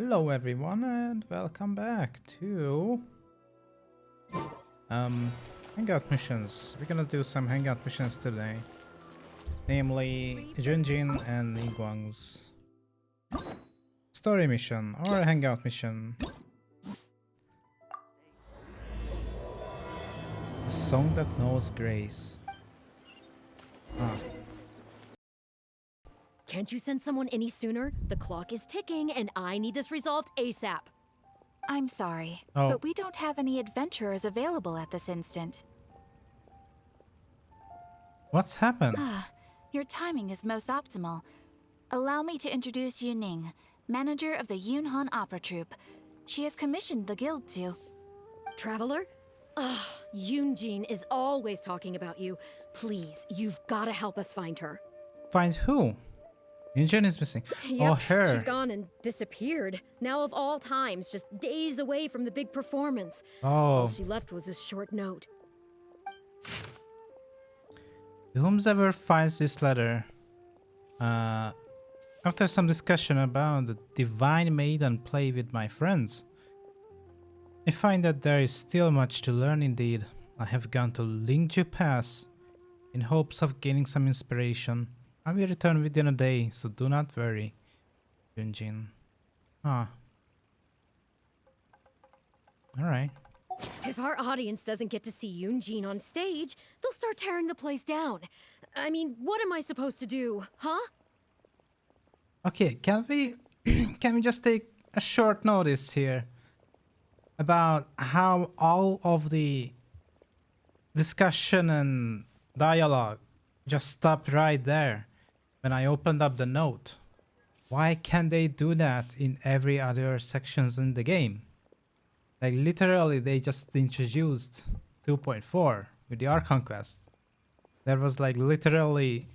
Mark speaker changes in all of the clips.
Speaker 1: Hello everyone and welcome back to Hangout Missions. We're gonna do some Hangout Missions today. Namely Yun Jin and Niguang's story mission or Hangout mission. A song that knows grace.
Speaker 2: Can't you send someone any sooner? The clock is ticking and I need this resolved ASAP.
Speaker 3: I'm sorry,
Speaker 1: Oh.
Speaker 3: but we don't have any adventurers available at this instant.
Speaker 1: What's happened?
Speaker 3: Your timing is most optimal. Allow me to introduce Yu Ning, manager of the Yunhan Opera Troupe. She has commissioned the guild to...
Speaker 2: Traveler? Ugh, Yun Jin is always talking about you. Please, you've gotta help us find her.
Speaker 1: Find who? Yun Jin is missing.
Speaker 2: Yep,
Speaker 1: Oh, her.
Speaker 2: she's gone and disappeared. Now of all times, just days away from the big performance.
Speaker 1: Oh.
Speaker 2: All she left was this short note.
Speaker 1: Whomsoever finds this letter, after some discussion about the Divine Maiden play with my friends, I find that there is still much to learn indeed. I have gone to Liyue Pass in hopes of gaining some inspiration. I will return within a day, so do not worry, Yun Jin. Alright.
Speaker 2: If our audience doesn't get to see Yun Jin on stage, they'll start tearing the place down. I mean, what am I supposed to do, huh?
Speaker 1: Okay, can we just take a short notice here about how all of the discussion and dialogue just stopped right there when I opened up the note? Why can't they do that in every other sections in the game? Like literally they just introduced 2.4 with the Archon quest. There was like literally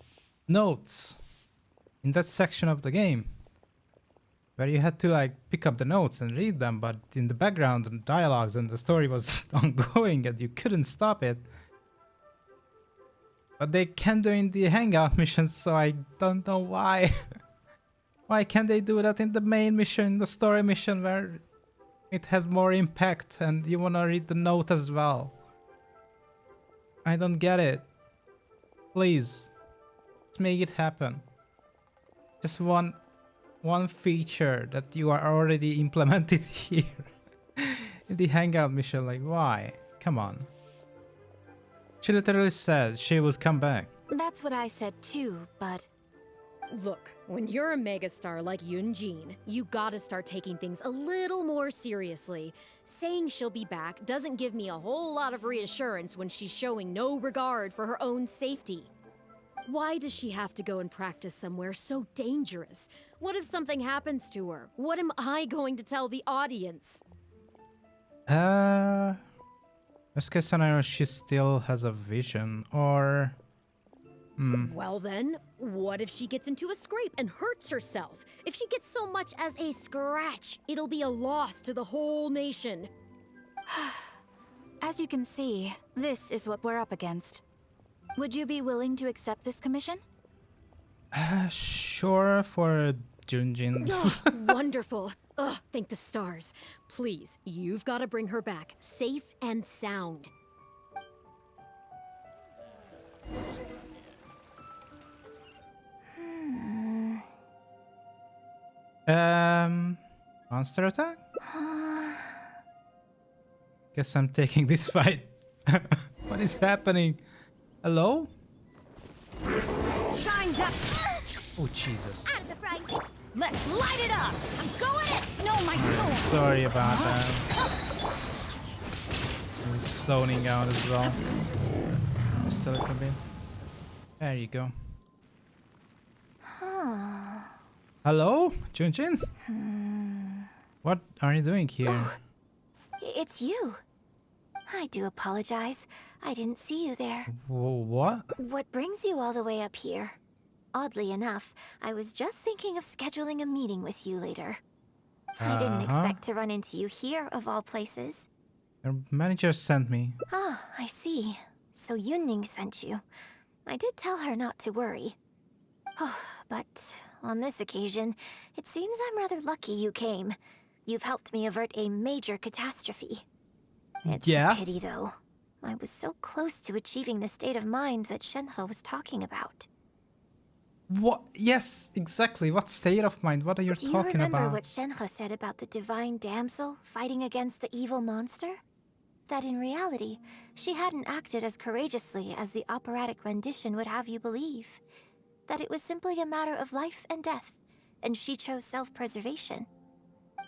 Speaker 1: notes in that section of the game where you had to like pick up the notes and read them, but in the background and dialogues and the story was ongoing and you couldn't stop it. But they can do in the Hangout missions, so I don't know why. Why can't they do that in the main mission, the story mission, where it has more impact and you wanna read the note as well? I don't get it. Please, let's make it happen. Just one feature that you are already implemented here in the Hangout mission. Like, why? Come on. She literally said she would come back.
Speaker 3: That's what I said too, but...
Speaker 2: Look, when you're a megastar like Yun Jin, you gotta start taking things a little more seriously. Saying she'll be back doesn't give me a whole lot of reassurance when she's showing no regard for her own safety. Why does she have to go and practice somewhere so dangerous? What if something happens to her? What am I going to tell the audience?
Speaker 1: Worst case scenario, she still has a vision, or...
Speaker 2: Well then, what if she gets into a scrape and hurts herself? If she gets so much as a scratch, it'll be a loss to the whole nation.
Speaker 3: As you can see, this is what we're up against. Would you be willing to accept this commission?
Speaker 1: Sure, for Junjin.
Speaker 2: Oh, wonderful. Ugh, thank the stars. Please, you've got to bring her back, safe and sound.
Speaker 1: Monster attack? Guess I'm taking this fight. What is happening? Hello?
Speaker 2: Shine down.
Speaker 1: Oh, Jesus.
Speaker 2: Out of the frying pan. Let's light it up. I'm going in. No, my soul.
Speaker 1: Sorry about that. This is zoning out as well. Just a little bit. There you go. Hello, Junjin? What are you doing here?
Speaker 4: It's you. I do apologize. I didn't see you there.
Speaker 1: What?
Speaker 4: What brings you all the way up here? Oddly enough, I was just thinking of scheduling a meeting with you later. I didn't expect to run into you here, of all places.
Speaker 1: Your manager sent me.
Speaker 4: Ah, I see. So Yun Ning sent you. I did tell her not to worry. Oh, but on this occasion, it seems I'm rather lucky you came. You've helped me avert a major catastrophe. It's a pity, though. I was so close to achieving the state of mind that Shenhe was talking about.
Speaker 1: What? Yes, exactly. What state of mind? What are you talking about?
Speaker 4: Do you remember what Shenhe said about the divine damsel fighting against the evil monster? That in reality, she hadn't acted as courageously as the operatic rendition would have you believe. That it was simply a matter of life and death, and she chose self-preservation.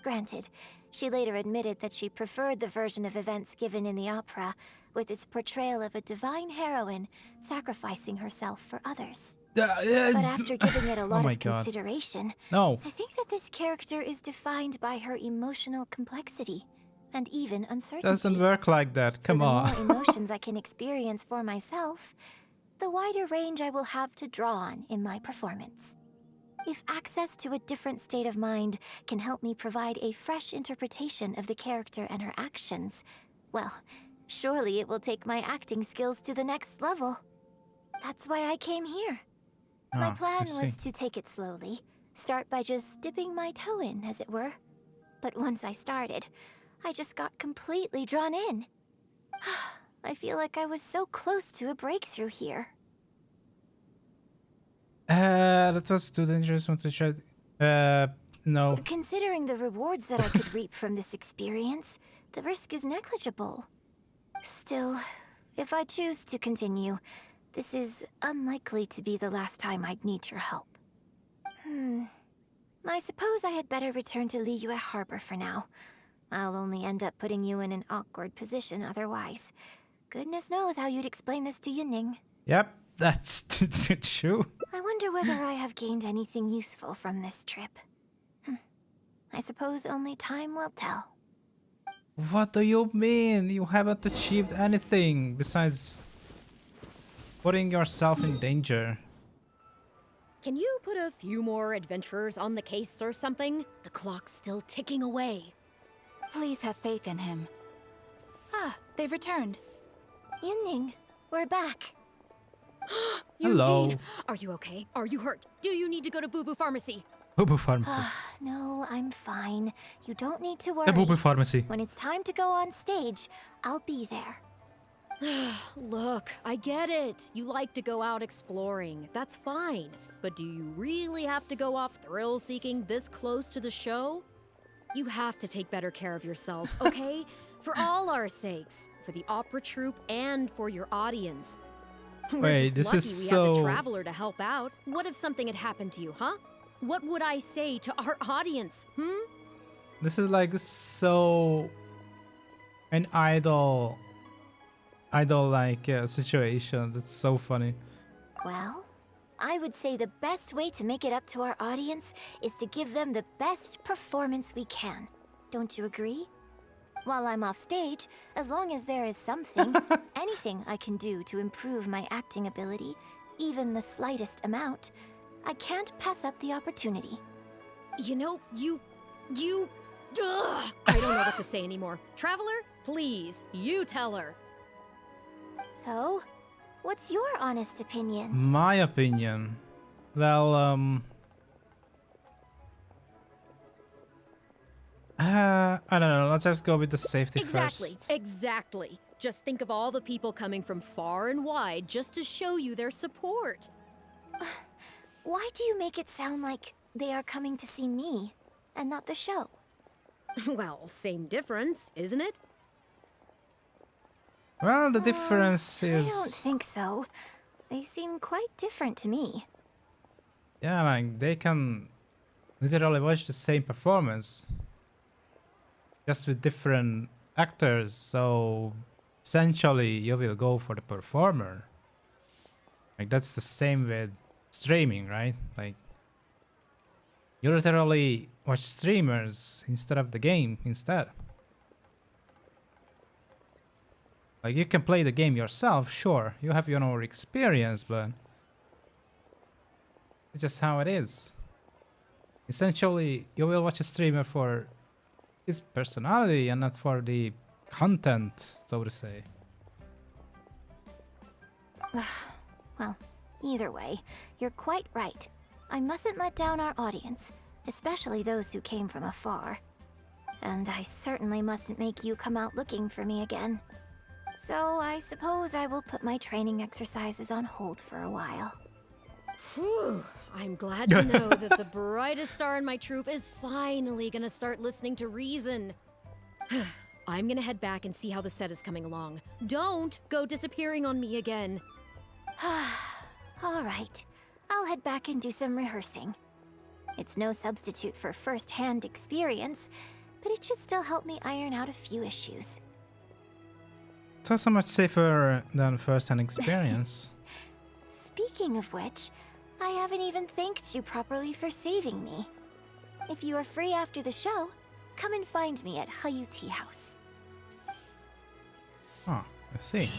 Speaker 4: Granted, she later admitted that she preferred the version of events given in the opera, with its portrayal of a divine heroine sacrificing herself for others. But after giving it a lot of consideration, I think that this character is defined by her emotional complexity and even uncertainty.
Speaker 1: Doesn't work like that. Come on.
Speaker 4: The more emotions I can experience for myself, the wider range I will have to draw on in my performance. If access to a different state of mind can help me provide a fresh interpretation of the character and her actions, well, surely it will take my acting skills to the next level. That's why I came here. My plan was to take it slowly, start by just dipping my toe in, as it were. But once I started, I just got completely drawn in. I feel like I was so close to a breakthrough here.
Speaker 1: That was too dangerous one to try. No.
Speaker 4: Considering the rewards that I could reap from this experience, the risk is negligible. Still, if I choose to continue, this is unlikely to be the last time I'd need your help. I suppose I had better return to Liyue Harbor for now. I'll only end up putting you in an awkward position otherwise. Goodness knows how you'd explain this to Yunning.
Speaker 1: Yep, that's true.
Speaker 4: I wonder whether I have gained anything useful from this trip. I suppose only time will tell.
Speaker 1: What do you mean? You haven't achieved anything besides putting yourself in danger.
Speaker 2: Can you put a few more adventurers on the case or something? The clock's still ticking away.
Speaker 3: Please have faith in him. Ah, they've returned.
Speaker 4: Yunning, we're back.
Speaker 1: Hello.
Speaker 2: Eugene, are you okay? Are you hurt? Do you need to go to Boo Boo Pharmacy?
Speaker 1: Boo Boo Pharmacy.
Speaker 4: No, I'm fine. You don't need to worry.
Speaker 1: The Boo Boo Pharmacy.
Speaker 4: When it's time to go on stage, I'll be there.
Speaker 2: Look, I get it. You like to go out exploring. That's fine. But do you really have to go off thrill-seeking this close to the show? You have to take better care of yourself, okay? For all our sakes. For the opera troupe and for your audience.
Speaker 1: Wait, this
Speaker 2: lucky
Speaker 1: is
Speaker 2: we
Speaker 1: so...
Speaker 2: had the Traveler to help out. What if something had happened to you, huh? What would I say to our audience,
Speaker 1: This is like so... an idol like situation. That's so funny.
Speaker 4: Well, I would say the best way to make it up to our audience is to give them the best performance we can. Don't you agree? While I'm off stage, as long as there is something, anything I can do to improve my acting ability, even the slightest amount, I can't pass up the opportunity.
Speaker 2: You know, Ugh, I don't know what to say anymore. Traveler, please, you tell her.
Speaker 4: So, what's your honest opinion?
Speaker 1: My opinion? Well, I don't know. Let's just go with the safety first.
Speaker 2: Exactly. Just think of all the people coming from far and wide just to show you their support.
Speaker 4: Why do you make it sound like they are coming to see me and not the show?
Speaker 2: Well, same difference, isn't it?
Speaker 1: Well, the difference is...
Speaker 4: I don't think so. They seem quite different to me.
Speaker 1: Yeah, like, they can literally watch the same performance. Just with different actors, so... essentially, you will go for the performer. Like, that's the same with streaming, right? Like, you literally watch streamers instead of the game instead. Like, you can play the game yourself, sure. You have your own experience, but it's just how it is. Essentially, you will watch a streamer for his personality and not for the content, so to say.
Speaker 4: Well, either way, you're quite right. I mustn't let down our audience, especially those who came from afar. And I certainly mustn't make you come out looking for me again. So I suppose I will put my training exercises on hold for a while.
Speaker 2: Whew, I'm glad to know that the brightest star in my troop is finally gonna start listening to reason. I'm gonna head back and see how the set is coming along. Don't go disappearing on me again.
Speaker 4: All right, I'll head back and do some rehearsing. It's no substitute for first-hand experience, but it should still help me iron out a few issues.
Speaker 1: It's so much safer than first-hand experience.
Speaker 4: Speaking of which, I haven't even thanked you properly for saving me. If you are free after the show, come and find me at Hayu Tea House.
Speaker 1: Oh, I see.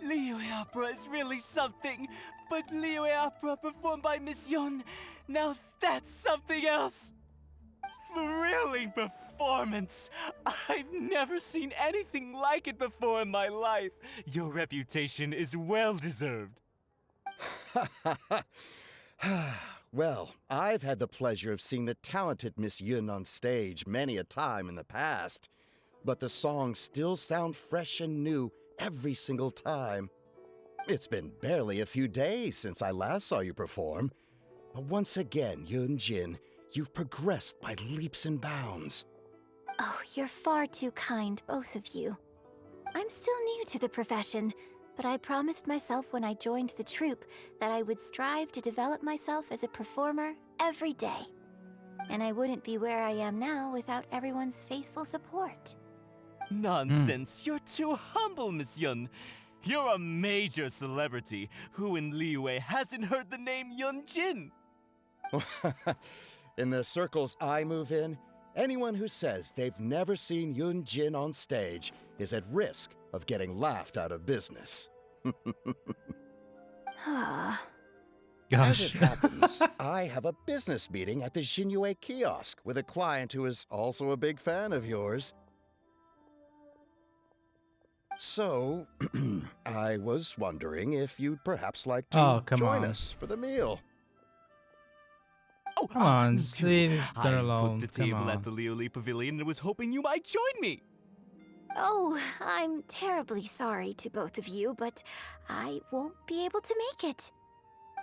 Speaker 5: Liyue opera is really something, but Liyue opera performed by Miss Yun, now that's something else. Thrilling performance. I've never seen anything like it before in my life. Your reputation is well deserved.
Speaker 6: Well, I've had the pleasure of seeing the talented Miss Yun on stage many a time in the past, but the songs still sound fresh and new every single time. It's been barely a few days since I last saw you perform, but once again, Yun Jin, you've progressed by leaps and bounds.
Speaker 4: Oh, you're far too kind, both of you. I'm still new to the profession, but I promised myself when I joined the troupe that I would strive to develop myself as a performer every day. And I wouldn't be where I am now without everyone's faithful support.
Speaker 5: Nonsense, you're too humble, Miss Yun. You're a major celebrity. Who in Liyue hasn't heard the name Yun Jin?
Speaker 6: In the circles I move in, anyone who says they've never seen Yun Jin on stage is at risk of getting laughed out of business. As
Speaker 1: Gosh.
Speaker 6: it happens, I have a business meeting at the Liyue kiosk with a client who is also a big fan of yours. So, I was wondering if you'd perhaps like to join us for the meal.
Speaker 5: Oh,
Speaker 1: Come on,
Speaker 5: me too.
Speaker 1: leave her
Speaker 5: I
Speaker 1: alone.
Speaker 5: booked a
Speaker 1: Come
Speaker 5: table
Speaker 1: on.
Speaker 5: at the Liyue Pavilion and was hoping you might join me.
Speaker 4: Oh, I'm terribly sorry to both of you, but I won't be able to make it.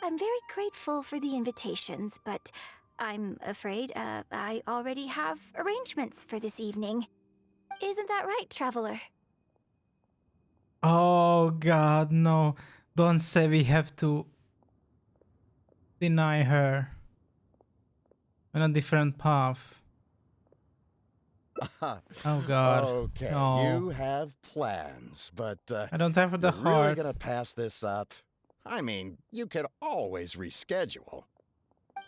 Speaker 4: I'm very grateful for the invitations, but I'm afraid I already have arrangements for this evening. Isn't that right, Traveler?
Speaker 1: Oh God, no. Don't say we have to deny her on a different path. Oh God.
Speaker 6: Okay,
Speaker 1: No.
Speaker 6: you have plans, but
Speaker 1: I don't have the
Speaker 6: you're really
Speaker 1: heart.
Speaker 6: gonna pass this up? I mean, you could always reschedule.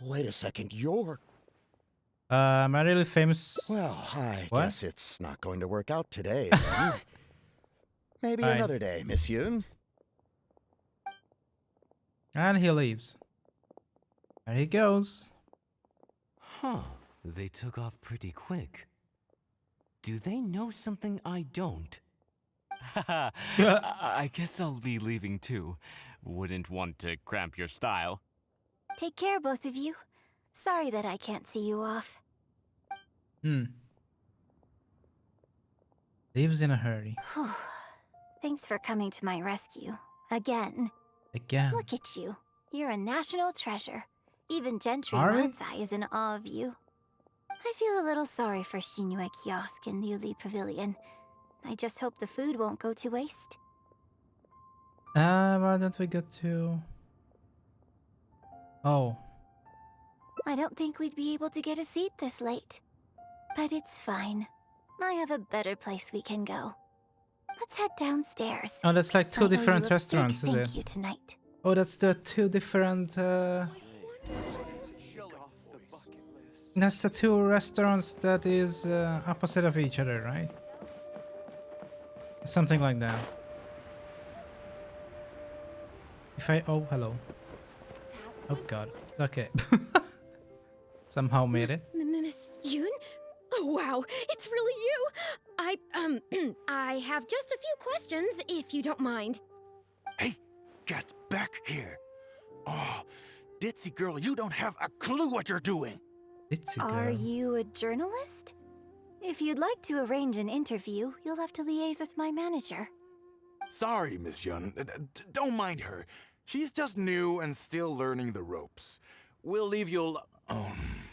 Speaker 6: Wait a second, you're...
Speaker 1: Am I really famous?
Speaker 6: Well, I
Speaker 1: What?
Speaker 6: guess it's not going to work out today, then. Maybe
Speaker 1: Fine.
Speaker 6: another day, Miss Yun.
Speaker 1: And he leaves. There he goes.
Speaker 5: Huh, they took off pretty quick. Do they know something I don't? Haha, I guess I'll be leaving too. Wouldn't want to cramp your style.
Speaker 4: Take care, both of you. Sorry that I can't see you off.
Speaker 1: Leaves in a hurry.
Speaker 4: Whew. Thanks for coming to my rescue. Again.
Speaker 1: Again.
Speaker 4: Look at you. You're a national treasure. Even Gentry
Speaker 1: Are we?
Speaker 4: Mansai is in awe of you. I feel a little sorry for Liyue Kiosk and Liyue Pavilion. I just hope the food won't go to waste.
Speaker 1: Why don't we go to... Oh.
Speaker 4: I don't think we'd be able to get a seat this late. But it's fine. I have a better place we can go. Let's head downstairs.
Speaker 1: Oh, that's like two
Speaker 4: I owe you
Speaker 1: different
Speaker 4: a big
Speaker 1: restaurants, is
Speaker 4: thank
Speaker 1: it?
Speaker 4: you tonight.
Speaker 1: Oh, that's the two different... That's the two restaurants that is opposite of each other, right? Something like that. If I... Oh, hello. Oh god. Okay. Somehow made it.
Speaker 2: Miss Yun? Oh wow, it's really you! I have just a few questions, if you don't mind.
Speaker 7: Hey, get back here. Oh, ditzy girl, you don't have a clue what you're doing.
Speaker 1: It's a
Speaker 4: Are
Speaker 1: girl.
Speaker 4: you a journalist? If you'd like to arrange an interview, you'll have to liaise with my manager.
Speaker 7: Sorry, Miss Yun. Don't mind her. She's just new and still learning the ropes. We'll leave you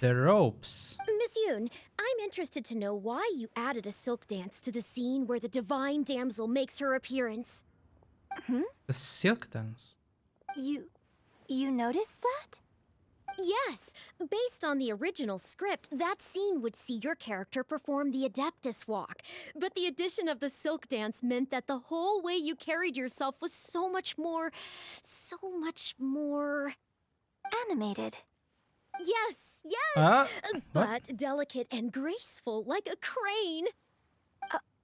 Speaker 1: The ropes.
Speaker 2: Miss Yun, I'm interested to know why you added a silk dance to the scene where the divine damsel makes her appearance.
Speaker 1: The silk dance.
Speaker 4: You noticed that?
Speaker 2: Yes, based on the original script, that scene would see your character perform the Adeptus Walk. But the addition of the silk dance meant that the whole way you carried yourself was so much more...
Speaker 4: Animated.
Speaker 2: Yes, yes!
Speaker 1: What?
Speaker 2: But delicate and graceful, like a crane.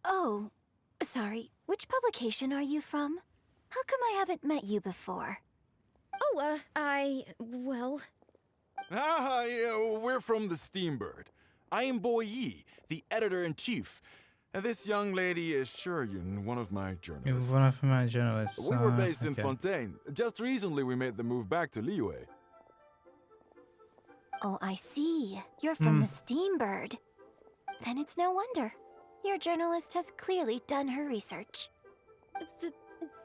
Speaker 4: Oh, sorry. Which publication are you from? How come I haven't met you before?
Speaker 2: Oh, well...
Speaker 7: yeah, we're from the Steambird. I am Boy Yi, the editor-in-chief. And this young lady is Shuryun, one of my
Speaker 1: You're
Speaker 7: journalists.
Speaker 1: one of my journalists.
Speaker 7: We were based in
Speaker 1: okay.
Speaker 7: Fontaine. Just recently we made the move back to Liyue.
Speaker 4: Oh, I see. You're from the Steambird. Then it's no wonder. Your journalist has clearly done her research.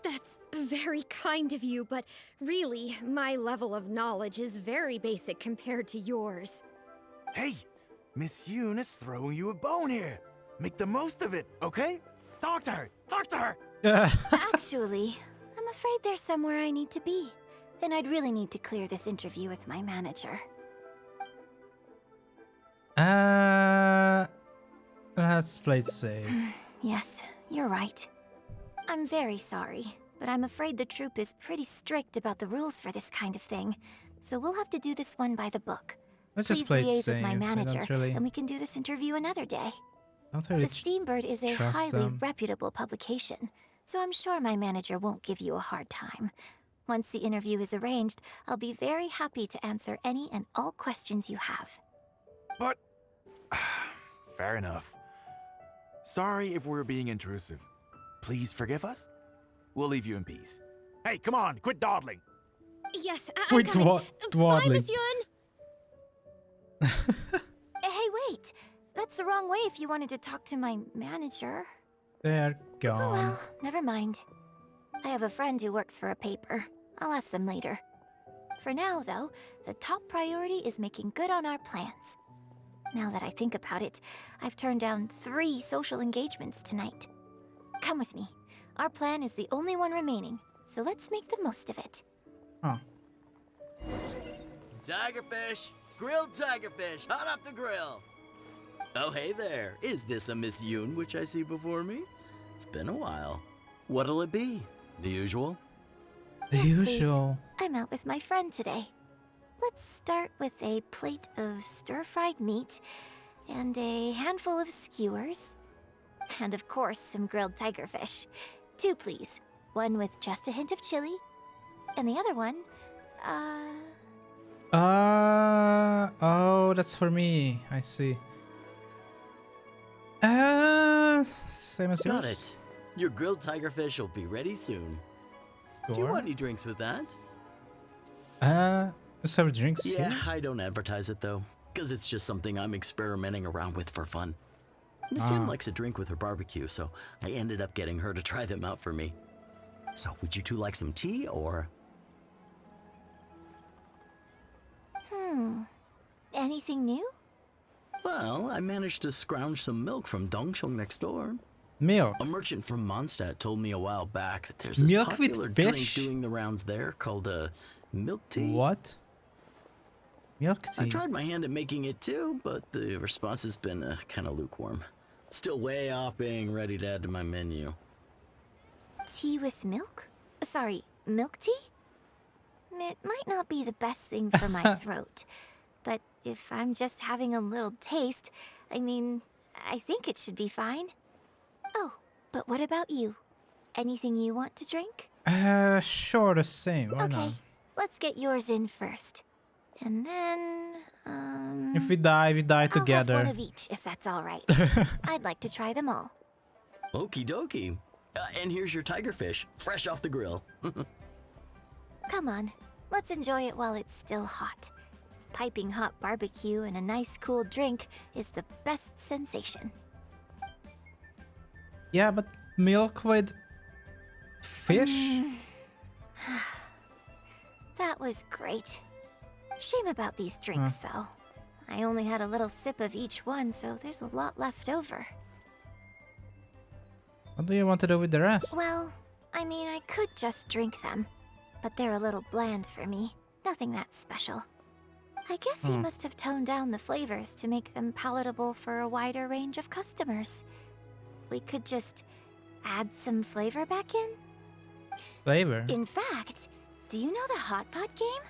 Speaker 2: That's very kind of you, but really, my level of knowledge is very basic compared to yours.
Speaker 7: Hey, Miss Yun is throwing you a bone here. Make the most of it, okay? Talk to her! Talk to her!
Speaker 4: Actually, I'm afraid there's somewhere I need to be. And I'd really need to clear this interview with my manager.
Speaker 1: Let's play it safe.
Speaker 4: Yes, you're right. I'm very sorry, but I'm afraid the troupe is pretty strict about the rules for this kind of thing. So we'll have to do this one by the book.
Speaker 1: Let's
Speaker 4: Please
Speaker 1: just play it
Speaker 4: liaise
Speaker 1: safe.
Speaker 4: with my
Speaker 1: I
Speaker 4: manager,
Speaker 1: don't really,
Speaker 4: and we can do this interview another day.
Speaker 1: don't really
Speaker 4: The Steambird is a
Speaker 1: trust
Speaker 4: highly
Speaker 1: them.
Speaker 4: reputable publication, so I'm sure my manager won't give you a hard time. Once the interview is arranged, I'll be very happy to answer any and all questions you have.
Speaker 7: But... fair enough. Sorry if we're being intrusive. Please forgive us. We'll leave you in peace. Hey, come on, quit dawdling.
Speaker 2: Yes, I'm
Speaker 1: Quit
Speaker 2: coming. Bye,
Speaker 1: dawdling.
Speaker 2: Miss Yun!
Speaker 4: Hey, wait! That's the wrong way if you wanted to talk to my manager.
Speaker 1: They're
Speaker 4: Oh
Speaker 1: gone.
Speaker 4: well, never mind. I have a friend who works for a paper. I'll ask them later. For now, though, the top priority is making good on our plans. Now that I think about it, I've turned down 3 social engagements tonight. Come with me. Our plan is the only one remaining, so let's make the most of it.
Speaker 1: Huh.
Speaker 8: Tigerfish! Grilled tigerfish, hot off the grill! Oh, hey there. Is this a Miss Yun which I see before me? It's been a while. What'll it be? The usual?
Speaker 1: The
Speaker 4: Yes, please.
Speaker 1: usual.
Speaker 4: I'm out with my friend today. Let's start with a plate of stir-fried meat and a handful of skewers. And of course, some grilled tigerfish. 2, please. One with just a hint of chili. And the other one,
Speaker 1: Oh, that's for me. I see. Same as
Speaker 8: Got
Speaker 1: yours.
Speaker 8: it. Your grilled tigerfish will be ready soon. Do you
Speaker 1: Sure.
Speaker 8: want any drinks with that?
Speaker 1: Let's have drinks
Speaker 8: Yeah,
Speaker 1: here.
Speaker 8: I don't advertise it though, because it's just something I'm experimenting around with for fun. Miss Yun likes a drink with her barbecue, so I ended up getting her to try them out for me. So, would you two like some tea, or?
Speaker 4: anything new?
Speaker 8: Well, I managed to scrounge some milk from Dongchong next door.
Speaker 1: Milk.
Speaker 8: A merchant from Mondstadt told me a while back that there's this
Speaker 1: Milk with
Speaker 8: popular drink
Speaker 1: fish?
Speaker 8: doing the rounds there called milk tea.
Speaker 1: What? Milk tea.
Speaker 8: I tried my hand at making it too, but the response has been kind of lukewarm. Still way off being ready to add to my menu.
Speaker 4: Tea with milk? Sorry, milk tea? It might not be the best thing for my throat, but if I'm just having a little taste, I mean, I think it should be fine. Oh, but what about you? Anything you want to drink?
Speaker 1: Sure, the same. Why
Speaker 4: Okay,
Speaker 1: not?
Speaker 4: let's get yours in first. And then,
Speaker 1: If we die
Speaker 4: I'll
Speaker 1: together.
Speaker 4: have one of each, if that's all right. I'd like to try them all.
Speaker 8: Okie dokie. And here's your tigerfish, fresh off the grill.
Speaker 4: Come on, let's enjoy it while it's still hot. Piping hot barbecue and a nice cool drink is the best sensation.
Speaker 1: Yeah, but milk with fish?
Speaker 4: That was great. Shame about these drinks, though. I only had a little sip of each one, so there's a lot left over.
Speaker 1: What do you want to do with the rest?
Speaker 4: Well, I mean, I could just drink them, but they're a little bland for me. Nothing that special. I guess he must have toned down the flavors to make them palatable for a wider range of customers. We could just add some flavor back in?
Speaker 1: Flavor?
Speaker 4: In fact, do you know the hot pot game?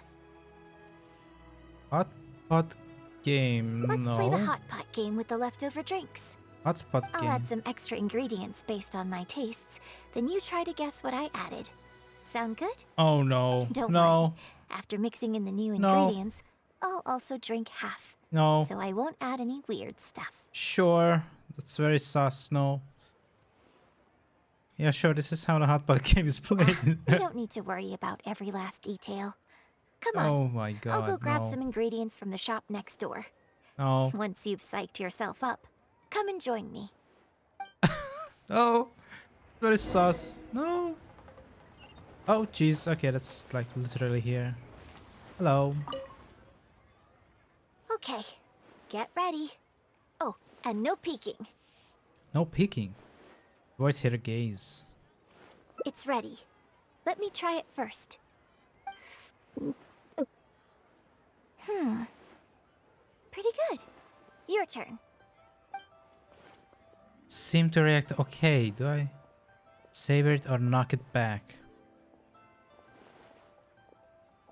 Speaker 1: Hot pot game?
Speaker 4: Let's
Speaker 1: no.
Speaker 4: play the hot pot game with the leftover drinks.
Speaker 1: Hot pot
Speaker 4: I'll
Speaker 1: game.
Speaker 4: add some extra ingredients based on my tastes, then you try to guess what I added. Sound good?
Speaker 1: Oh no.
Speaker 4: Don't
Speaker 1: no.
Speaker 4: worry. After mixing in the new
Speaker 1: No.
Speaker 4: ingredients, I'll also drink half.
Speaker 1: No.
Speaker 4: So I won't add any weird stuff.
Speaker 1: Sure. That's very sus. No. Yeah, sure. This is how the hot pot game is played.
Speaker 4: We don't need to worry about every last detail. Come on.
Speaker 1: Oh my god.
Speaker 4: I'll go grab
Speaker 1: no.
Speaker 4: some ingredients from the shop next door.
Speaker 1: No.
Speaker 4: Once you've psyched yourself up, come and join me.
Speaker 1: No. Very sus. No. Oh jeez. Okay, that's like literally here. Hello.
Speaker 4: Okay, get ready. Oh, and no peeking.
Speaker 1: No peeking. Avoid her gaze.
Speaker 4: It's ready. Let me try it first. Pretty good. Your turn.
Speaker 1: Seem to react okay. Do I savor it or knock it back?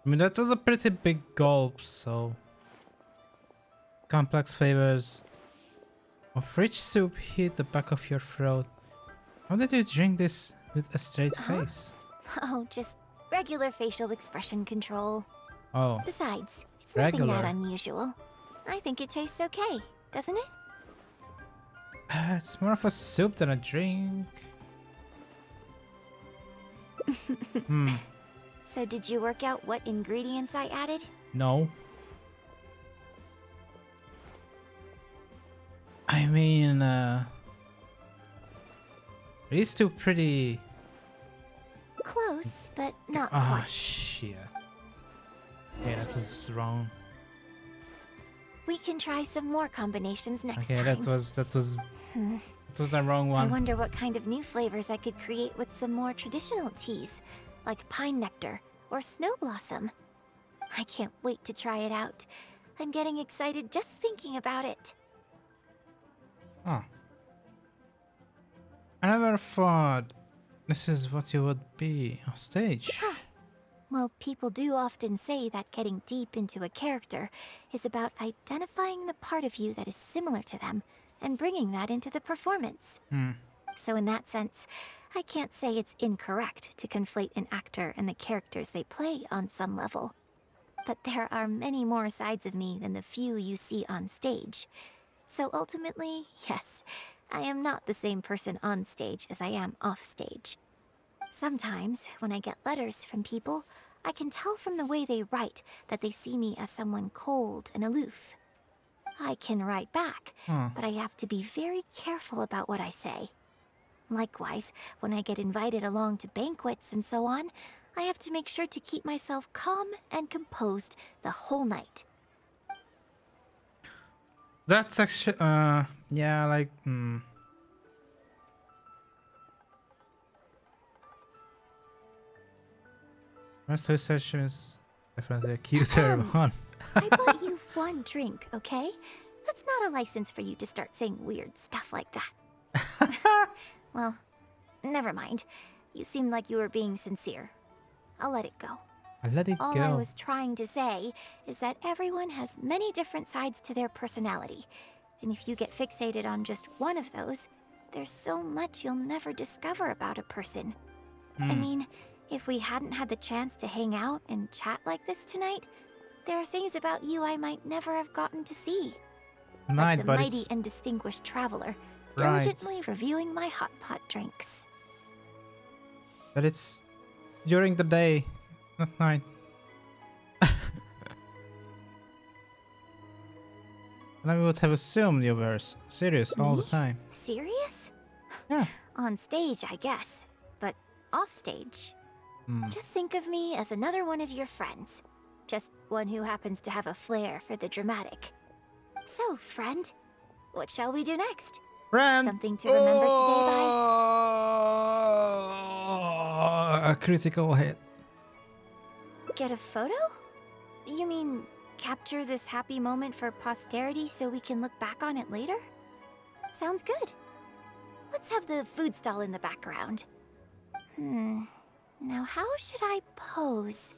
Speaker 1: I mean, that was a pretty big gulp, so... Complex flavors of rich soup hit the back of your throat. How did you drink this with a straight face?
Speaker 4: Oh, just regular facial expression control.
Speaker 1: Oh,
Speaker 4: Besides, it's nothing that
Speaker 1: Regular.
Speaker 4: unusual. I think it tastes okay, doesn't it?
Speaker 1: it's more of a soup than a drink.
Speaker 4: So did you work out what ingredients I added?
Speaker 1: No. I mean, these two pretty...
Speaker 4: Close, but not
Speaker 1: Ah,
Speaker 4: quite.
Speaker 1: shit. Yeah, that was wrong.
Speaker 4: We can try some more combinations next
Speaker 1: Okay,
Speaker 4: time.
Speaker 1: that was the wrong
Speaker 4: I
Speaker 1: one.
Speaker 4: wonder what kind of new flavors I could create with some more traditional teas, like pine nectar or snow blossom. I can't wait to try it out. I'm getting excited just thinking about it.
Speaker 1: Huh. I never thought this is what you would be on stage.
Speaker 4: Well, people do often say that getting deep into a character is about identifying the part of you that is similar to them and bringing that into the performance. So in that sense, I can't say it's incorrect to conflate an actor and the characters they play on some level. But there are many more sides of me than the few you see on stage. So ultimately, yes, I am not the same person on stage as I am off stage. Sometimes, when I get letters from people, I can tell from the way they write that they see me as someone cold and aloof. I can write back, but I have to be very careful about what I say. Likewise, when I get invited along to banquets and so on, I have to make sure to keep myself calm and composed the whole night.
Speaker 1: That's actually, yeah, like, Most research is definitely a cuter one.
Speaker 4: I bought you one drink, okay? That's not a license for you to start saying weird stuff like that. Well, never mind. You seemed like you were being sincere. I'll let it go.
Speaker 1: I let it
Speaker 4: All
Speaker 1: go.
Speaker 4: I was trying to say is that everyone has many different sides to their personality. And if you get fixated on just one of those, there's so much you'll never discover about a person. I mean, if we hadn't had the chance to hang out and chat like this tonight, there are things about you I might never have gotten to see. Like
Speaker 1: Night,
Speaker 4: the
Speaker 1: but
Speaker 4: mighty
Speaker 1: it's
Speaker 4: and distinguished traveler,
Speaker 1: Right.
Speaker 4: diligently reviewing my hot pot drinks.
Speaker 1: during the day, not night. I would have assumed you were serious all the
Speaker 4: Me?
Speaker 1: time.
Speaker 4: Serious?
Speaker 1: Yeah.
Speaker 4: On stage, I guess. But off stage.
Speaker 1: Hmm.
Speaker 4: Just think of me as another one of your friends. Just one who happens to have a flair for the dramatic. So, friend, what shall we do next?
Speaker 1: Friend.
Speaker 4: Something to remember today by?
Speaker 1: A critical hit.
Speaker 4: Get a photo? You mean capture this happy moment for posterity so we can look back on it later? Sounds good. Let's have the food stall in the background. Now how should I pose?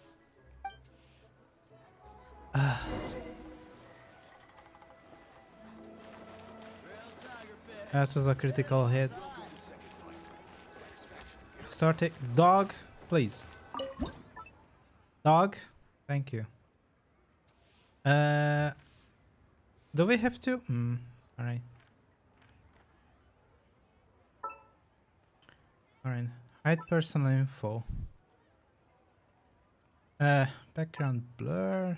Speaker 1: That was a critical hit. Start it. Dog, please. Dog, thank you. Do we have to? Alright. Alright. Hide personal info. Background blur.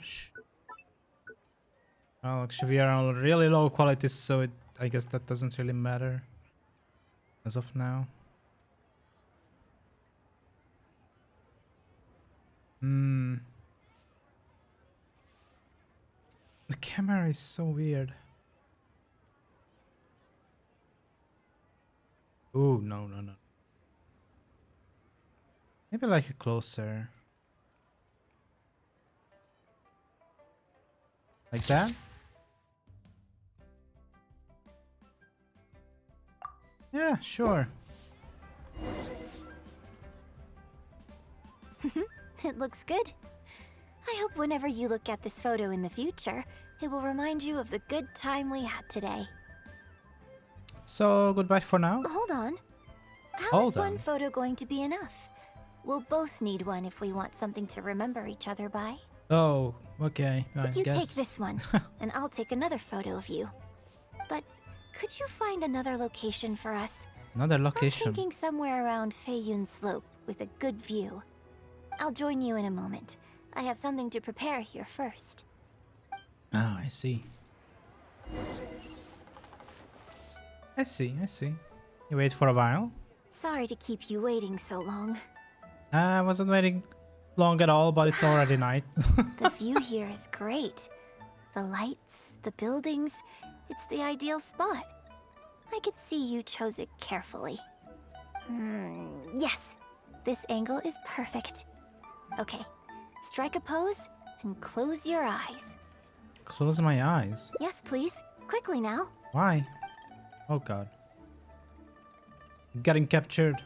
Speaker 1: Well, actually, we are on really low quality, so I guess that doesn't really matter as of now. The camera is so weird. Ooh, no. Maybe like a closer. Like that? Yeah, sure.
Speaker 4: It looks good. I hope whenever you look at this photo in the future, it will remind you of the good time we had today.
Speaker 1: So, goodbye for now?
Speaker 4: Hold on. How is
Speaker 1: Hold
Speaker 4: one
Speaker 1: on.
Speaker 4: photo going to be enough? We'll both need one if we want something to remember each other by.
Speaker 1: Oh, okay. I
Speaker 4: You
Speaker 1: guess.
Speaker 4: take this one, and I'll take another photo of you. But could you find another location for us?
Speaker 1: Another
Speaker 4: I'm
Speaker 1: location.
Speaker 4: thinking somewhere around Feiyun Slope with a good view. I'll join you in a moment. I have something to prepare here first.
Speaker 1: Oh, I see. I see. You wait for a while?
Speaker 4: Sorry to keep you waiting so long.
Speaker 1: I wasn't waiting long at all, but it's already night.
Speaker 4: The view here is great. The lights, the buildings, it's the ideal spot. I can see you chose it carefully. Yes, this angle is perfect. Okay, strike a pose and close your eyes.
Speaker 1: Close my eyes.
Speaker 4: Yes, please. Quickly now.
Speaker 1: Why? Oh god. Getting captured.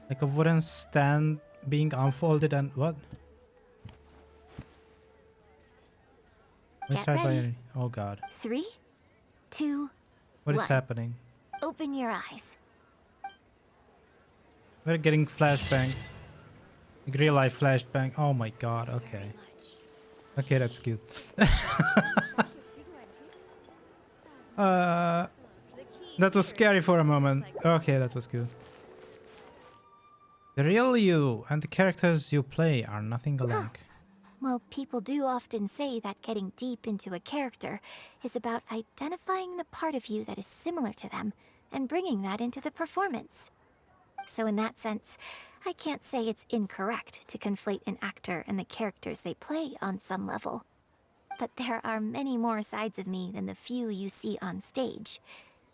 Speaker 1: Like a wooden stand being unfolded and what?
Speaker 4: Get ready.
Speaker 1: Oh god.
Speaker 4: 3, 2,
Speaker 1: What is
Speaker 4: One.
Speaker 1: happening?
Speaker 4: open your eyes.
Speaker 1: We're getting flashbanged. Like real life flashbang. Oh my god, okay. Okay, that's cute. That was scary for a moment. Okay, that was good. The real you and the characters you play are nothing alike.
Speaker 4: Well, people do often say that getting deep into a character is about identifying the part of you that is similar to them and bringing that into the performance. So in that sense, I can't say it's incorrect to conflate an actor and the characters they play on some level. But there are many more sides of me than the few you see on stage.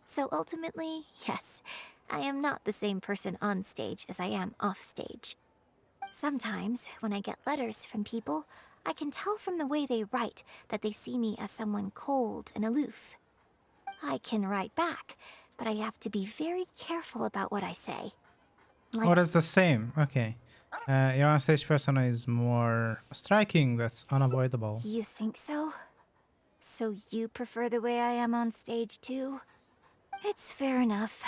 Speaker 4: So ultimately, yes, I am not the same person on stage as I am off stage. Sometimes, when I get letters from people, I can tell from the way they write that they see me as someone cold and aloof. I can write back, but I have to be very careful about what I say.
Speaker 1: Oh, that's the same. Okay. Your on-stage persona is more striking. That's unavoidable.
Speaker 4: You think so? So you prefer the way I am on stage too? It's fair enough.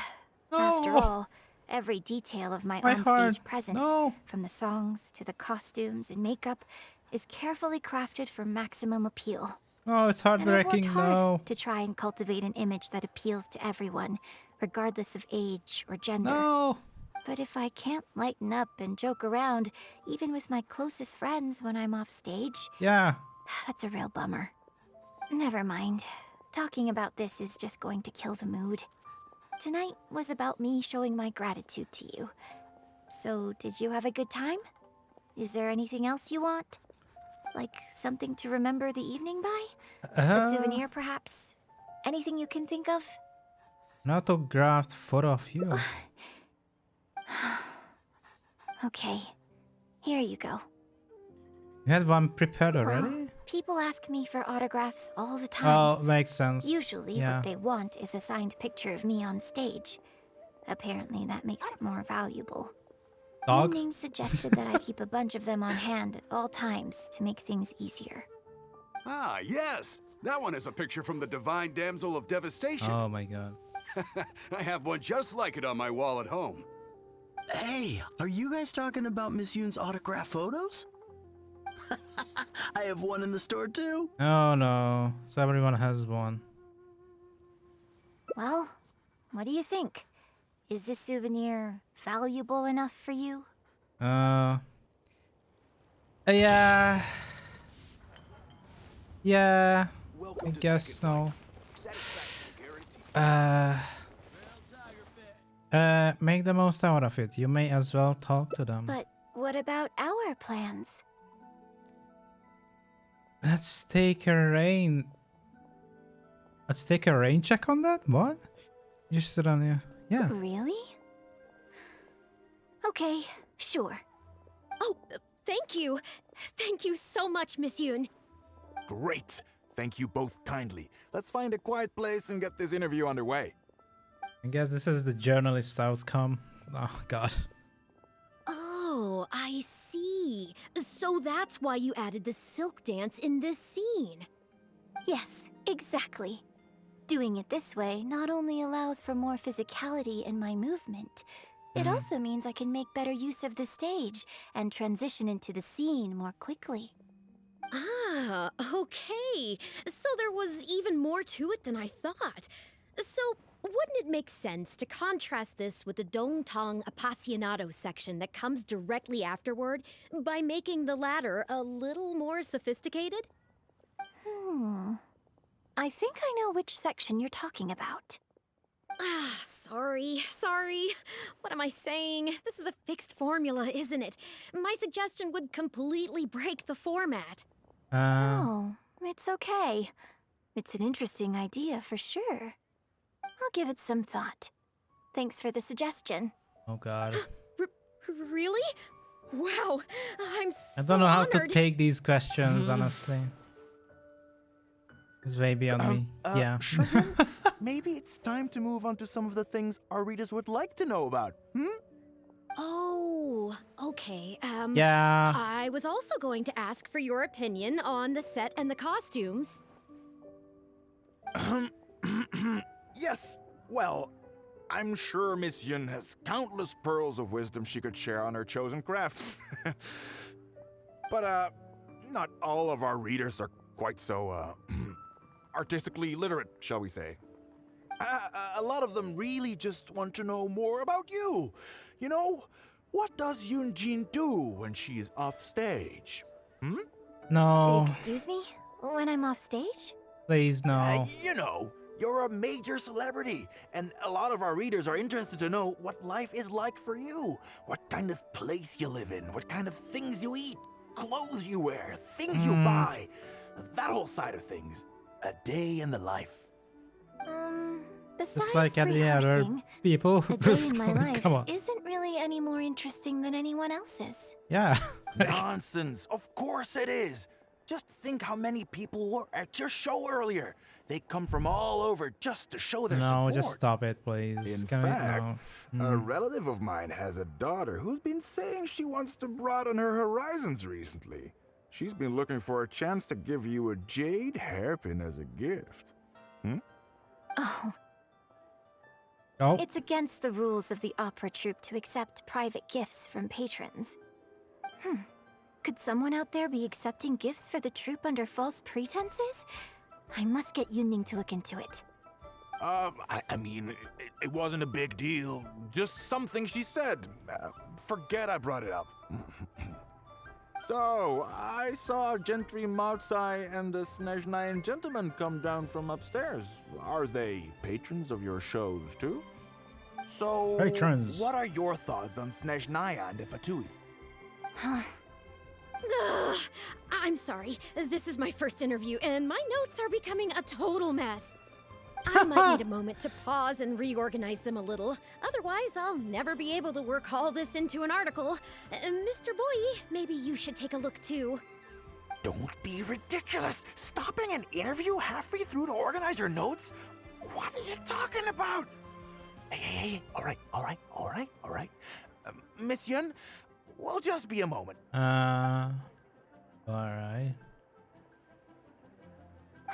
Speaker 4: After
Speaker 1: No.
Speaker 4: all, every detail of my
Speaker 1: My
Speaker 4: onstage
Speaker 1: heart.
Speaker 4: presence,
Speaker 1: No.
Speaker 4: from the songs to the costumes and makeup, is carefully crafted for maximum appeal.
Speaker 1: Oh, it's
Speaker 4: And I've worked
Speaker 1: heartbreaking.
Speaker 4: hard
Speaker 1: No.
Speaker 4: to try and cultivate an image that appeals to everyone, regardless of age or gender.
Speaker 1: No.
Speaker 4: But if I can't lighten up and joke around, even with my closest friends when I'm off stage,
Speaker 1: Yeah.
Speaker 4: that's a real bummer. Never mind. Talking about this is just going to kill the mood. Tonight was about me showing my gratitude to you. So, did you have a good time? Is there anything else you want? Like something to remember the evening by? A souvenir, perhaps? Anything you can think of?
Speaker 1: An autographed photo of you.
Speaker 4: Okay, here you go.
Speaker 1: You had one prepared already?
Speaker 4: Well, people ask me for autographs all the time.
Speaker 1: Oh, makes sense.
Speaker 4: Usually
Speaker 1: Yeah.
Speaker 4: what they want is a signed picture of me on stage. Apparently that makes it more valuable.
Speaker 1: Dog?
Speaker 4: Yun suggested that I keep a bunch of them on hand at all times to make things easier.
Speaker 9: Ah, yes! That one is a picture from the Divine Damsel of Devastation.
Speaker 1: Oh my god.
Speaker 9: I have one just like it on my wall at home.
Speaker 8: Hey, are you guys talking about Miss Yun's autograph photos? I have one in the store too.
Speaker 1: Oh no. So everyone has one.
Speaker 4: Well, what do you think? Is this souvenir valuable enough for you?
Speaker 1: Yeah. Yeah. I guess so. Make the most out of it. You may as well talk to them.
Speaker 4: But what about our plans?
Speaker 1: Let's take a rain check on that? What? You stood on here. Yeah.
Speaker 4: Really? Okay, sure.
Speaker 2: Oh, thank you. Thank you so much, Miss Yun.
Speaker 7: Great. Thank you both kindly. Let's find a quiet place and get this interview underway.
Speaker 1: I guess this is the journalist outcome. Oh god.
Speaker 2: Oh, I see. So that's why you added the silk dance in this scene.
Speaker 4: Yes, exactly. Doing it this way not only allows for more physicality in my movement, it also means I can make better use of the stage and transition into the scene more quickly.
Speaker 2: Ah, okay. So there was even more to it than I thought. So, wouldn't it make sense to contrast this with the Dongtong Appassionato section that comes directly afterward by making the latter a little more sophisticated?
Speaker 4: I think I know which section you're talking about.
Speaker 2: Ah, sorry. What am I saying? This is a fixed formula, isn't it? My suggestion would completely break the format.
Speaker 4: Oh, it's okay. It's an interesting idea for sure. I'll give it some thought. Thanks for the suggestion.
Speaker 1: Oh god.
Speaker 2: Really? Wow, I'm so
Speaker 1: I don't know how to
Speaker 2: honored.
Speaker 1: take these questions, honestly. It's way beyond me. Yeah.
Speaker 7: Shunhyun, maybe it's time to move on to some of the things our readers would like to know about.
Speaker 2: Oh, okay.
Speaker 1: Yeah.
Speaker 2: I was also going to ask for your opinion on the set and the costumes.
Speaker 7: Yes, well, I'm sure Miss Yun has countless pearls of wisdom she could share on her chosen craft. But, not all of our readers are quite so, artistically literate, shall we say. A lot of them really just want to know more about you. You know, what does Yun Jin do when she is off stage?
Speaker 1: No.
Speaker 4: Excuse me? When I'm off stage?
Speaker 1: Please no.
Speaker 7: You know, you're a major celebrity, and a lot of our readers are interested to know what life is like for you. What kind of place you live in, what kind of things you eat, clothes you wear, things you buy. That whole side of things. A day in the life.
Speaker 4: Besides
Speaker 1: Just like any other
Speaker 4: rehearsing,
Speaker 1: people.
Speaker 4: a day in my life
Speaker 1: Come on.
Speaker 4: isn't really any more interesting than anyone else's.
Speaker 1: Yeah.
Speaker 7: Nonsense. Of course it is. Just think how many people were at your show earlier. They come from all over just to show their
Speaker 1: No,
Speaker 7: support.
Speaker 1: just stop it, please.
Speaker 7: In
Speaker 1: Can we-
Speaker 7: fact,
Speaker 1: no.
Speaker 7: a relative of mine has a daughter who's been saying she wants to broaden her horizons recently. She's been looking for a chance to give you a jade hairpin as a gift.
Speaker 4: Oh,
Speaker 1: Oh,
Speaker 4: it's against the rules of the opera troupe to accept private gifts from patrons. Could someone out there be accepting gifts for the troupe under false pretenses? I must get Yunning to look into it.
Speaker 7: I mean, it wasn't a big deal. Just something she said. Forget I brought it up. So, I saw Gentry Moutsai and the Snezhnayan gentleman come down from upstairs. Are they patrons of your shows too? So,
Speaker 1: Patrons.
Speaker 7: what are your thoughts on Snezhnaya and Fatui?
Speaker 2: Ugh, I'm sorry. This is my first interview, and my notes are becoming a total mess. I might need a moment to pause and reorganize them a little. Otherwise, I'll never be able to work all this into an article. Mr. Boy, maybe you should take a look too.
Speaker 7: Don't be ridiculous! Stopping an interview halfway through to organize your notes? What are you talking about? Hey, all right. Miss Yun, we'll just be a moment.
Speaker 1: Alright.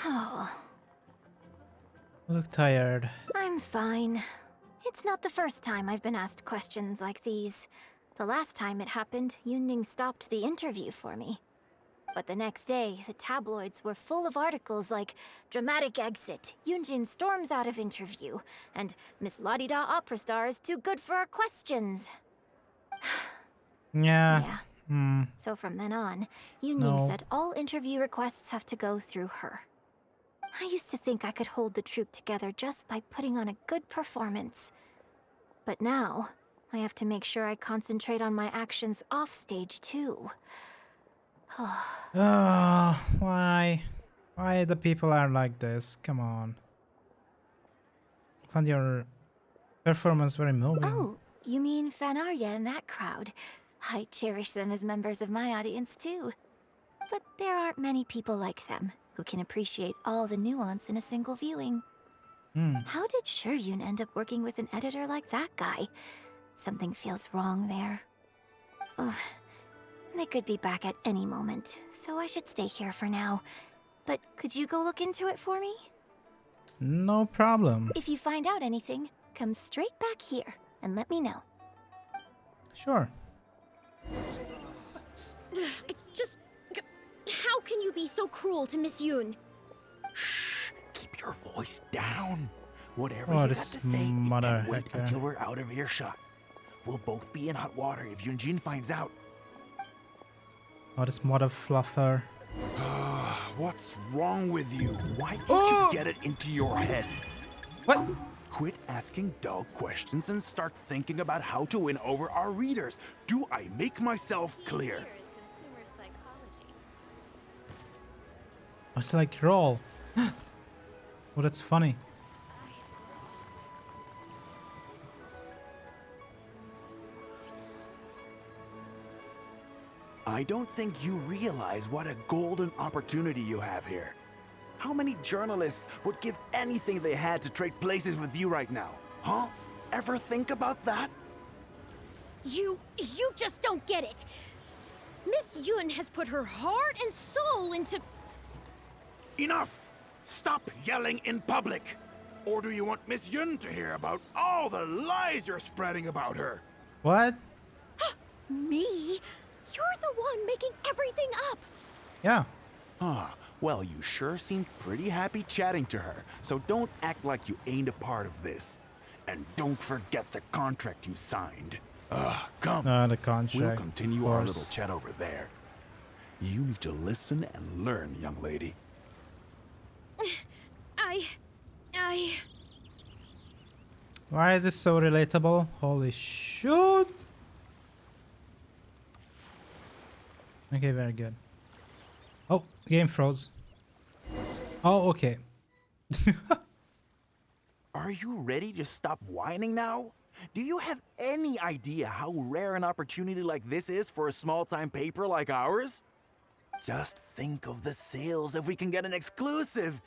Speaker 4: Oh,
Speaker 1: You look tired.
Speaker 4: I'm fine. It's not the first time I've been asked questions like these. The last time it happened, Yun stopped the interview for me. But the next day, the tabloids were full of articles like "Dramatic Exit, Yun Jin storms out of interview," and "Miss La-di-da opera star is too good for our questions."
Speaker 1: Yeah.
Speaker 4: Yeah.
Speaker 1: Hmm.
Speaker 4: So from then on, Yun
Speaker 1: No.
Speaker 4: said all interview requests have to go through her. I used to think I could hold the troupe together just by putting on a good performance. But now, I have to make sure I concentrate on my actions off stage too.
Speaker 1: Why? Why the people are like this? Come on. I find your performance very moving.
Speaker 4: Oh, you mean Fanarya and that crowd? I cherish them as members of my audience too. But there aren't many people like them who can appreciate all the nuance in a single viewing. How did Shuryun end up working with an editor like that guy? Something feels wrong there. Ugh. They could be back at any moment, so I should stay here for now. But could you go look into it for me?
Speaker 1: No problem.
Speaker 4: If you find out anything, come straight back here and let me know.
Speaker 1: Sure.
Speaker 2: How can you be so cruel to Miss Yun?
Speaker 7: Shh, keep your voice down. Whatever
Speaker 1: Oh,
Speaker 7: you got
Speaker 1: this
Speaker 7: to say, it
Speaker 1: mother
Speaker 7: can wait
Speaker 1: hecker.
Speaker 7: until we're out of earshot. We'll both be in hot water if Yun Jin finds out.
Speaker 1: Oh, this mother fluffer.
Speaker 7: What's wrong with you? Why can't you get it into your head?
Speaker 1: What?
Speaker 7: Quit asking dull questions and start thinking about how to win over our readers. Do I make myself clear?
Speaker 1: It's like roll. Oh, that's funny.
Speaker 7: I don't think you realize what a golden opportunity you have here. How many journalists would give anything they had to trade places with you right now? Huh? Ever think about that?
Speaker 2: You just don't get it. Miss Yun has put her heart and soul into...
Speaker 7: Enough! Stop yelling in public! Or do you want Miss Yun to hear about all the lies you're spreading about her?
Speaker 1: What?
Speaker 2: Me? You're the one making everything up.
Speaker 1: Yeah.
Speaker 7: Ah, well, you sure seemed pretty happy chatting to her, so don't act like you ain't a part of this. And don't forget the contract you signed. Come.
Speaker 1: The contract.
Speaker 7: We'll continue
Speaker 1: of
Speaker 7: our
Speaker 1: course.
Speaker 7: little chat over there. You need to listen and learn, young lady.
Speaker 1: Why is this so relatable? Holy shoot! Okay, very good. Oh, game froze. Oh, okay.
Speaker 7: Are you ready to stop whining now? Do you have any idea how rare an opportunity like this is for a small-time paper like ours? Just think of the sales if we can get an exclusive.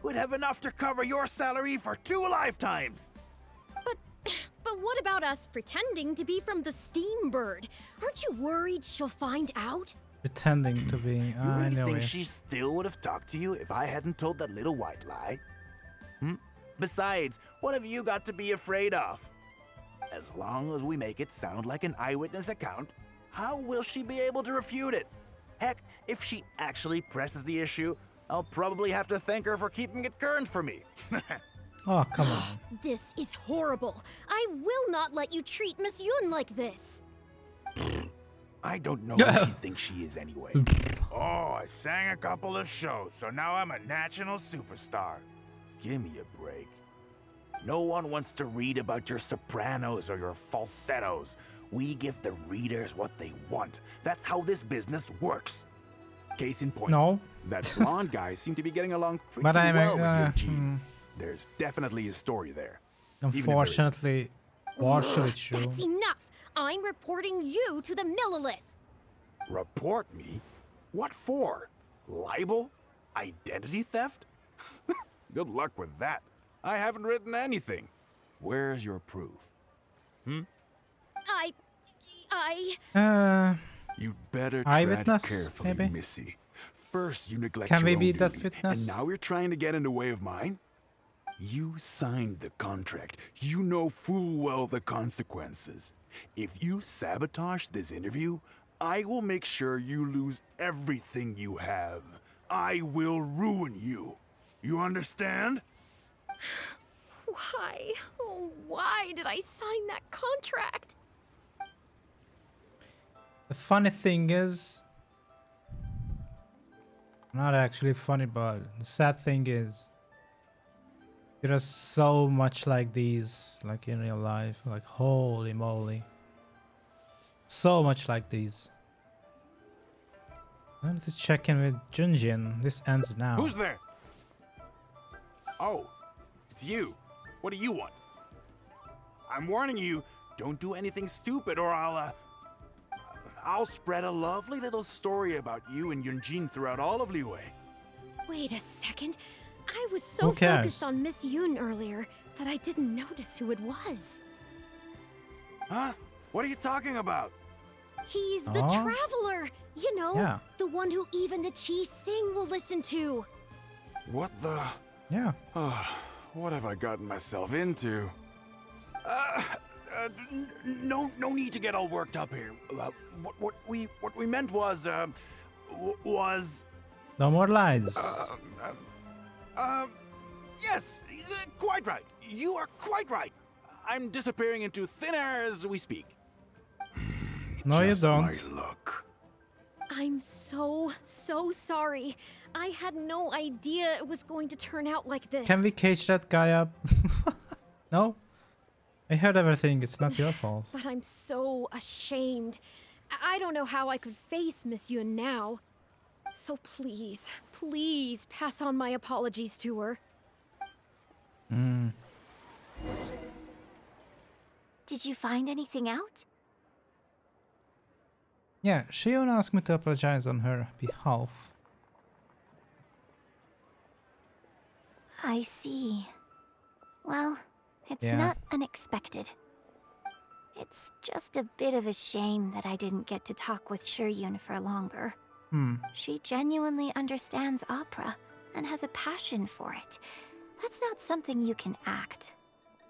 Speaker 7: We'd have enough to cover your salary for 2 lifetimes.
Speaker 2: But what about us pretending to be from the Steambird? Aren't you worried she'll find out?
Speaker 1: Pretending to be.
Speaker 7: You
Speaker 1: I
Speaker 7: really
Speaker 1: know
Speaker 7: think
Speaker 1: it.
Speaker 7: she still would have talked to you if I hadn't told that little white lie? Besides, what have you got to be afraid of? As long as we make it sound like an eyewitness account, how will she be able to refute it? Heck, if she actually presses the issue, I'll probably have to thank her for keeping it current for me.
Speaker 1: Oh, come on.
Speaker 2: This is horrible. I will not let you treat Miss Yun like this.
Speaker 7: I don't know who she thinks she is anyway. Oh, I sang a couple of shows, so now I'm a national superstar. Give me a break. No one wants to read about your sopranos or your falsettos. We give the readers what they want. That's how this business works. Case in point.
Speaker 1: No.
Speaker 7: That blonde guy seemed to be getting along pretty
Speaker 1: But
Speaker 7: well with Yun Jin. There's definitely a story there.
Speaker 1: Unfortunately, partially true.
Speaker 2: That's enough! I'm reporting you to the Millilith!
Speaker 7: Report me? What for? Libel? Identity theft? Good luck with that. I haven't written anything. Where's your proof? You'd better tread
Speaker 1: Eyewitness,
Speaker 7: carefully,
Speaker 1: maybe?
Speaker 7: Missy. First, you neglect
Speaker 1: Can
Speaker 7: your
Speaker 1: we
Speaker 7: own
Speaker 1: be that
Speaker 7: duties,
Speaker 1: witness?
Speaker 7: and now you're trying to get in the way of mine? You signed the contract. You know full well the consequences. If you sabotage this interview, I will make sure you lose everything you have. I will ruin you. You understand?
Speaker 2: Why? Oh, why did I sign that contract?
Speaker 1: The funny thing is, not actually funny, but the sad thing is, there are so much like these, like in real life, like holy moly. So much like these. I need to check in with Yun Jin. This ends now.
Speaker 7: Who's there? Oh, it's you. What do you want? I'm warning you, don't do anything stupid or I'll spread a lovely little story about you and Yun Jin throughout all of Liyue.
Speaker 2: Wait a second. I was so
Speaker 1: Who cares?
Speaker 2: focused on Miss Yun earlier that I didn't notice who it was.
Speaker 7: Huh? What are you talking about?
Speaker 2: He's the
Speaker 1: Oh.
Speaker 2: Traveler! You know,
Speaker 1: Yeah.
Speaker 2: the one who even the Chi Sing will listen to.
Speaker 7: What the?
Speaker 1: Yeah.
Speaker 7: What have I gotten myself into? No need to get all worked up here. What we meant was
Speaker 1: No more lies.
Speaker 7: yes, quite right. You are quite right. I'm disappearing into thin air as we speak.
Speaker 1: No, you
Speaker 7: Just
Speaker 1: don't.
Speaker 7: my luck.
Speaker 2: I'm so sorry. I had no idea it was going to turn out like this.
Speaker 1: Can we cage that guy up? No? I heard everything. It's not your fault.
Speaker 2: But I'm so ashamed. I don't know how I could face Miss Yun now. So please pass on my apologies to her.
Speaker 4: Did you find anything out?
Speaker 1: Yeah, Shion asked me to apologize on her behalf.
Speaker 4: I see. Well, it's
Speaker 1: Yeah.
Speaker 4: not unexpected. It's just a bit of a shame that I didn't get to talk with Shiryun for longer. She genuinely understands opera and has a passion for it. That's not something you can act.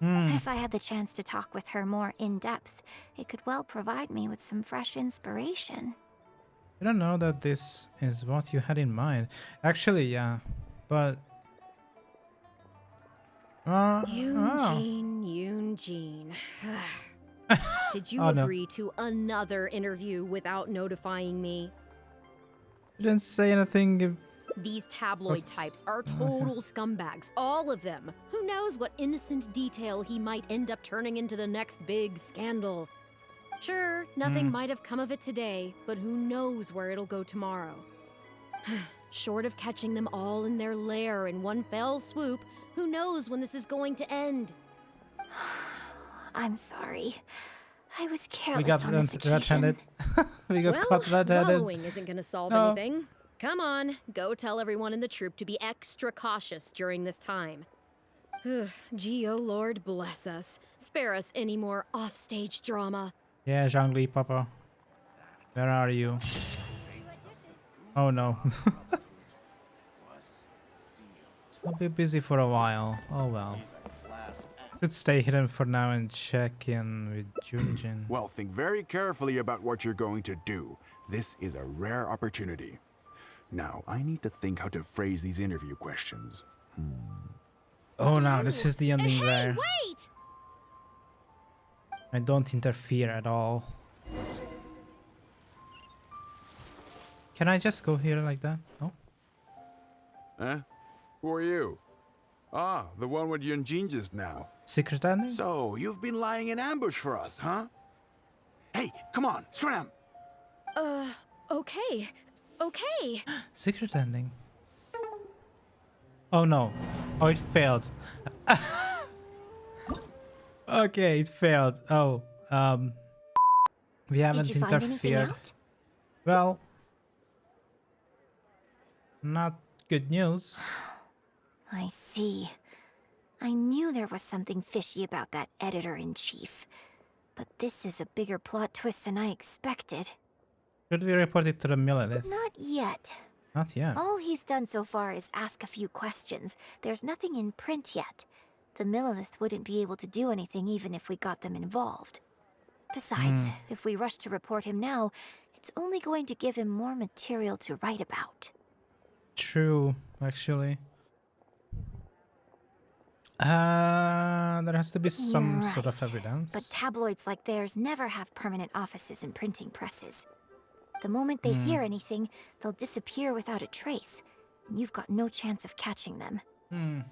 Speaker 4: If I had the chance to talk with her more in depth, it could well provide me with some fresh inspiration.
Speaker 1: I don't know that this is what you had in mind. Actually, yeah, but...
Speaker 2: Yun Jin. Did you
Speaker 1: Oh, no.
Speaker 2: agree to another interview without notifying me?
Speaker 1: You didn't say anything.
Speaker 2: These tabloid
Speaker 1: What's-
Speaker 2: types are total scumbags, all of them. Who knows what innocent detail he might end up turning into the next big scandal. Sure, nothing might have come of it today, but who knows where it'll go tomorrow. Short of catching them all in their lair in one fell swoop, who knows when this is going to end?
Speaker 4: I'm sorry. I was
Speaker 1: We
Speaker 4: careless
Speaker 1: got
Speaker 4: on this occasion.
Speaker 1: red-handed. We got
Speaker 2: Well,
Speaker 1: caught red-handed.
Speaker 2: wallowing isn't gonna solve
Speaker 1: No.
Speaker 2: anything. Come on, go tell everyone in the troop to be extra cautious during this time. Gee, oh Lord, bless us. Spare us any more offstage drama.
Speaker 1: Yeah, Zhangli, Papa. Where are you? Oh no. I'll be busy for a while. Oh well. Could stay hidden for now and check in with Yun Jin.
Speaker 7: Well, think very carefully about what you're going to do. This is a rare opportunity. Now, I need to think how to phrase these interview questions.
Speaker 1: Oh no, this is the ending
Speaker 2: Hey,
Speaker 1: there.
Speaker 2: wait!
Speaker 1: I don't interfere at all. Can I just go here like that? No?
Speaker 7: Huh? Who are you? Ah, the one with Yun Jin just now.
Speaker 1: Secret ending?
Speaker 7: So, you've been lying in ambush for us, huh? Hey, come on, scram!
Speaker 2: Okay. Okay.
Speaker 1: Secret ending. Oh no. Oh, it failed. Okay, it failed. Oh, we haven't
Speaker 4: Did you find anything
Speaker 1: interfered.
Speaker 4: out?
Speaker 1: Well, not good news.
Speaker 4: I see. I knew there was something fishy about that editor-in-chief. But this is a bigger plot twist than I expected.
Speaker 1: Should we report it to the Millelith?
Speaker 4: Not yet.
Speaker 1: Not yet.
Speaker 4: All he's done so far is ask a few questions. There's nothing in print yet. The Millelith wouldn't be able to do anything even if we got them involved. Besides, if we rush to report him now, it's only going to give him more material to write about.
Speaker 1: True, actually. There has to be some
Speaker 4: You're
Speaker 1: sort of
Speaker 4: right.
Speaker 1: evidence.
Speaker 4: But tabloids like theirs never have permanent offices and printing presses. The moment they hear anything, they'll disappear without a trace. And you've got no chance of catching them. I'm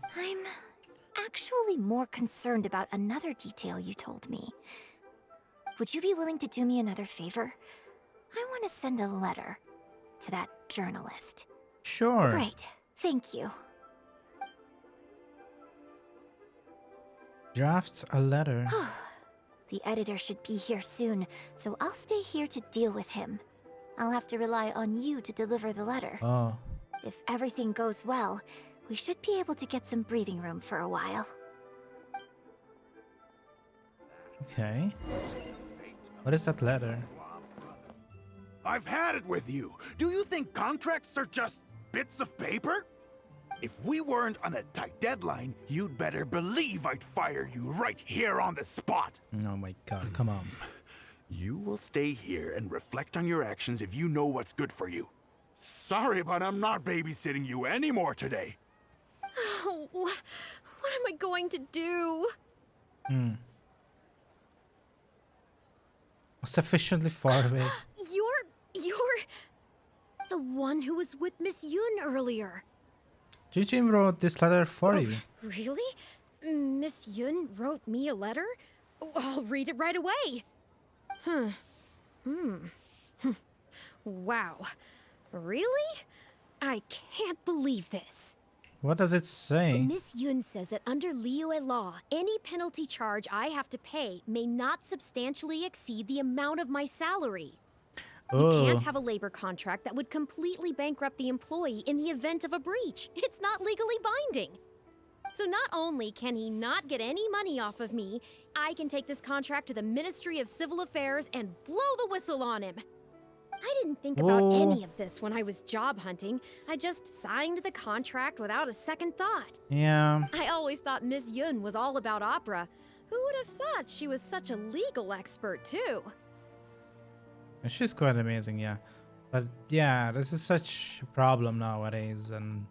Speaker 4: actually more concerned about another detail you told me. Would you be willing to do me another favor? I want to send a letter to that journalist.
Speaker 1: Sure.
Speaker 4: Great. Thank you.
Speaker 1: Drafts a letter.
Speaker 4: The editor should be here soon, so I'll stay here to deal with him. I'll have to rely on you to deliver the letter.
Speaker 1: Oh.
Speaker 4: If everything goes well, we should be able to get some breathing room for a while.
Speaker 1: Okay. What is that letter?
Speaker 7: I've had it with you. Do you think contracts are just bits of paper? If we weren't on a tight deadline, you'd better believe I'd fire you right here on the spot.
Speaker 1: Oh my god, come on.
Speaker 7: You will stay here and reflect on your actions if you know what's good for you. Sorry, but I'm not babysitting you anymore today.
Speaker 2: Oh, what am I going to do?
Speaker 1: Sufficiently far away.
Speaker 2: You're the one who was with Miss Yun earlier.
Speaker 1: Jin wrote this letter for you.
Speaker 2: Really? Miss Yun wrote me a letter? I'll read it right away. Wow. Really? I can't believe this.
Speaker 1: What does it say?
Speaker 2: Miss Yun says that under Liyue law, any penalty charge I have to pay may not substantially exceed the amount of my salary. You can't have a labor contract that would completely bankrupt the employee in the event of a breach. It's not legally binding. So not only can he not get any money off of me, I can take this contract to the Ministry of Civil Affairs and blow the whistle on him. I didn't think about any of this when I was job hunting. I just signed the contract without a second thought.
Speaker 1: Yeah.
Speaker 2: I always thought Miss Yun was all about opera. Who would have thought she was such a legal expert, too?
Speaker 1: She's quite amazing, yeah. But yeah, this is such a problem nowadays, and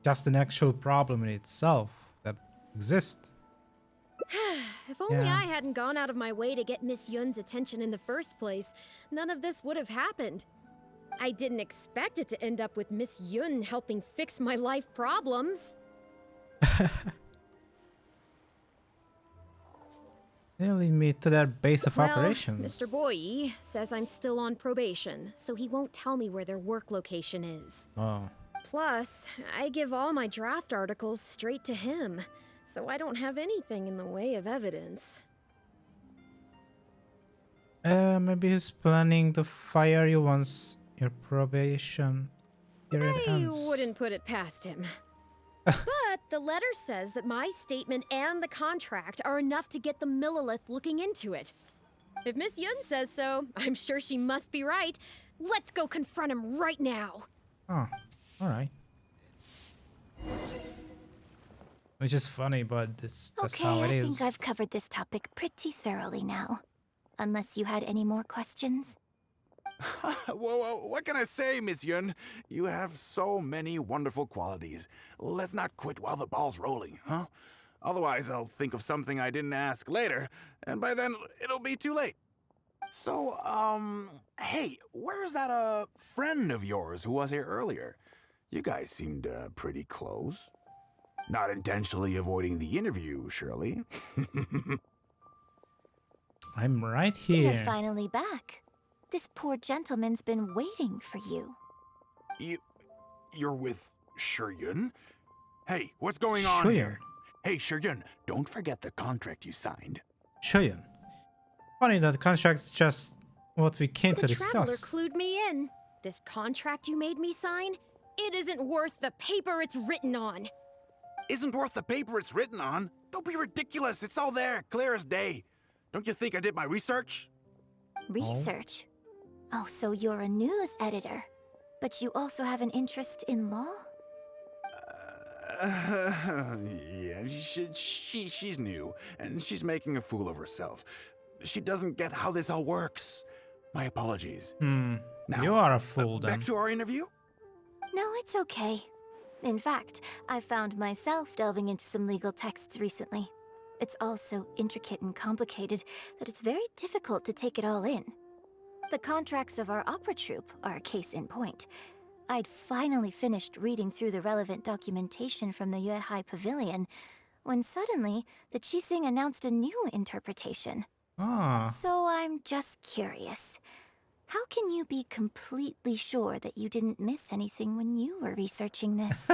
Speaker 1: just an actual problem in itself that exists.
Speaker 2: If only
Speaker 1: Yeah.
Speaker 2: I hadn't gone out of my way to get Miss Yun's attention in the first place, none of this would have happened. I didn't expect it to end up with Miss Yun helping fix my life problems.
Speaker 1: They lead me to their base of operations.
Speaker 2: Mr. Boye says I'm still on probation, so he won't tell me where their work location is.
Speaker 1: Oh.
Speaker 2: Plus, I give all my draft articles straight to him, so I don't have anything in the way of evidence.
Speaker 1: Maybe he's planning to fire you once your probation period
Speaker 2: I
Speaker 1: ends.
Speaker 2: wouldn't put it past him. But the letter says that my statement and the contract are enough to get the Millelith looking into it. If Miss Yun says so, I'm sure she must be right. Let's go confront him right now.
Speaker 1: Oh, alright. Which is funny, but that's
Speaker 4: Okay,
Speaker 1: how it
Speaker 4: I
Speaker 1: is.
Speaker 4: think I've covered this topic pretty thoroughly now. Unless you had any more questions?
Speaker 7: Whoa, what can I say, Miss Yun? You have so many wonderful qualities. Let's not quit while the ball's rolling, huh? Otherwise, I'll think of something I didn't ask later, and by then, it'll be too late. So, hey, where's that, friend of yours who was here earlier? You guys seemed, pretty close. Not intentionally avoiding the interview, surely.
Speaker 1: I'm right
Speaker 4: You're
Speaker 1: here.
Speaker 4: finally back. This poor gentleman's been waiting for you.
Speaker 7: You're with Shiryun? Hey, what's going on here? Hey, Shiryun, don't forget the contract you signed.
Speaker 1: Shiryun. Funny that the contract's just what we came to
Speaker 2: The traveler
Speaker 1: discuss.
Speaker 2: clued me in. This contract you made me sign, it isn't worth the paper it's written on.
Speaker 7: Isn't worth the paper it's written on? Don't be ridiculous. It's all there, clear as day. Don't you think I did my research?
Speaker 4: Research? Oh, so you're a news editor. But you also have an interest in law?
Speaker 7: Yeah, she's new, and she's making a fool of herself. She doesn't get how this all works. My apologies. Now,
Speaker 1: You are a fool then.
Speaker 7: back to our interview?
Speaker 4: No, it's okay. In fact, I found myself delving into some legal texts recently. It's all so intricate and complicated that it's very difficult to take it all in. The contracts of our opera troupe are a case in point. I'd finally finished reading through the relevant documentation from the Yue Pavilion when suddenly the Qixing announced a new interpretation.
Speaker 1: Ah.
Speaker 4: So I'm just curious. How can you be completely sure that you didn't miss anything when you were researching this?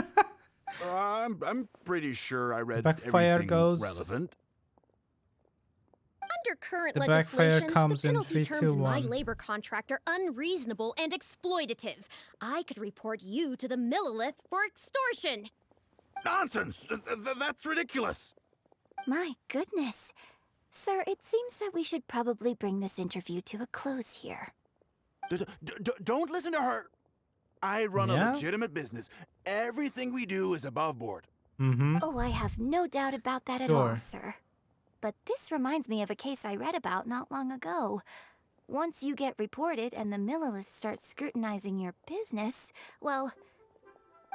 Speaker 7: I'm pretty sure I read
Speaker 1: Backfire
Speaker 7: everything
Speaker 1: goes.
Speaker 7: relevant.
Speaker 2: Under current
Speaker 1: The backfire
Speaker 2: legislation,
Speaker 1: comes
Speaker 2: the
Speaker 1: in
Speaker 2: penalty
Speaker 1: 3,
Speaker 2: terms
Speaker 1: 2,
Speaker 2: in my
Speaker 1: 1.
Speaker 2: labor contract are unreasonable and exploitative. I could report you to the Millilith for extortion.
Speaker 7: Nonsense! That's ridiculous!
Speaker 4: My goodness. Sir, it seems that we should probably bring this interview to a close here.
Speaker 7: Don't listen to her! I run
Speaker 1: Yeah?
Speaker 7: a legitimate business. Everything we do is above board.
Speaker 1: Mm-hmm.
Speaker 4: Oh, I have no doubt about that at all, sir. But this reminds me of a case I read about not long ago. Once you get reported and the Millilith starts scrutinizing your business, well,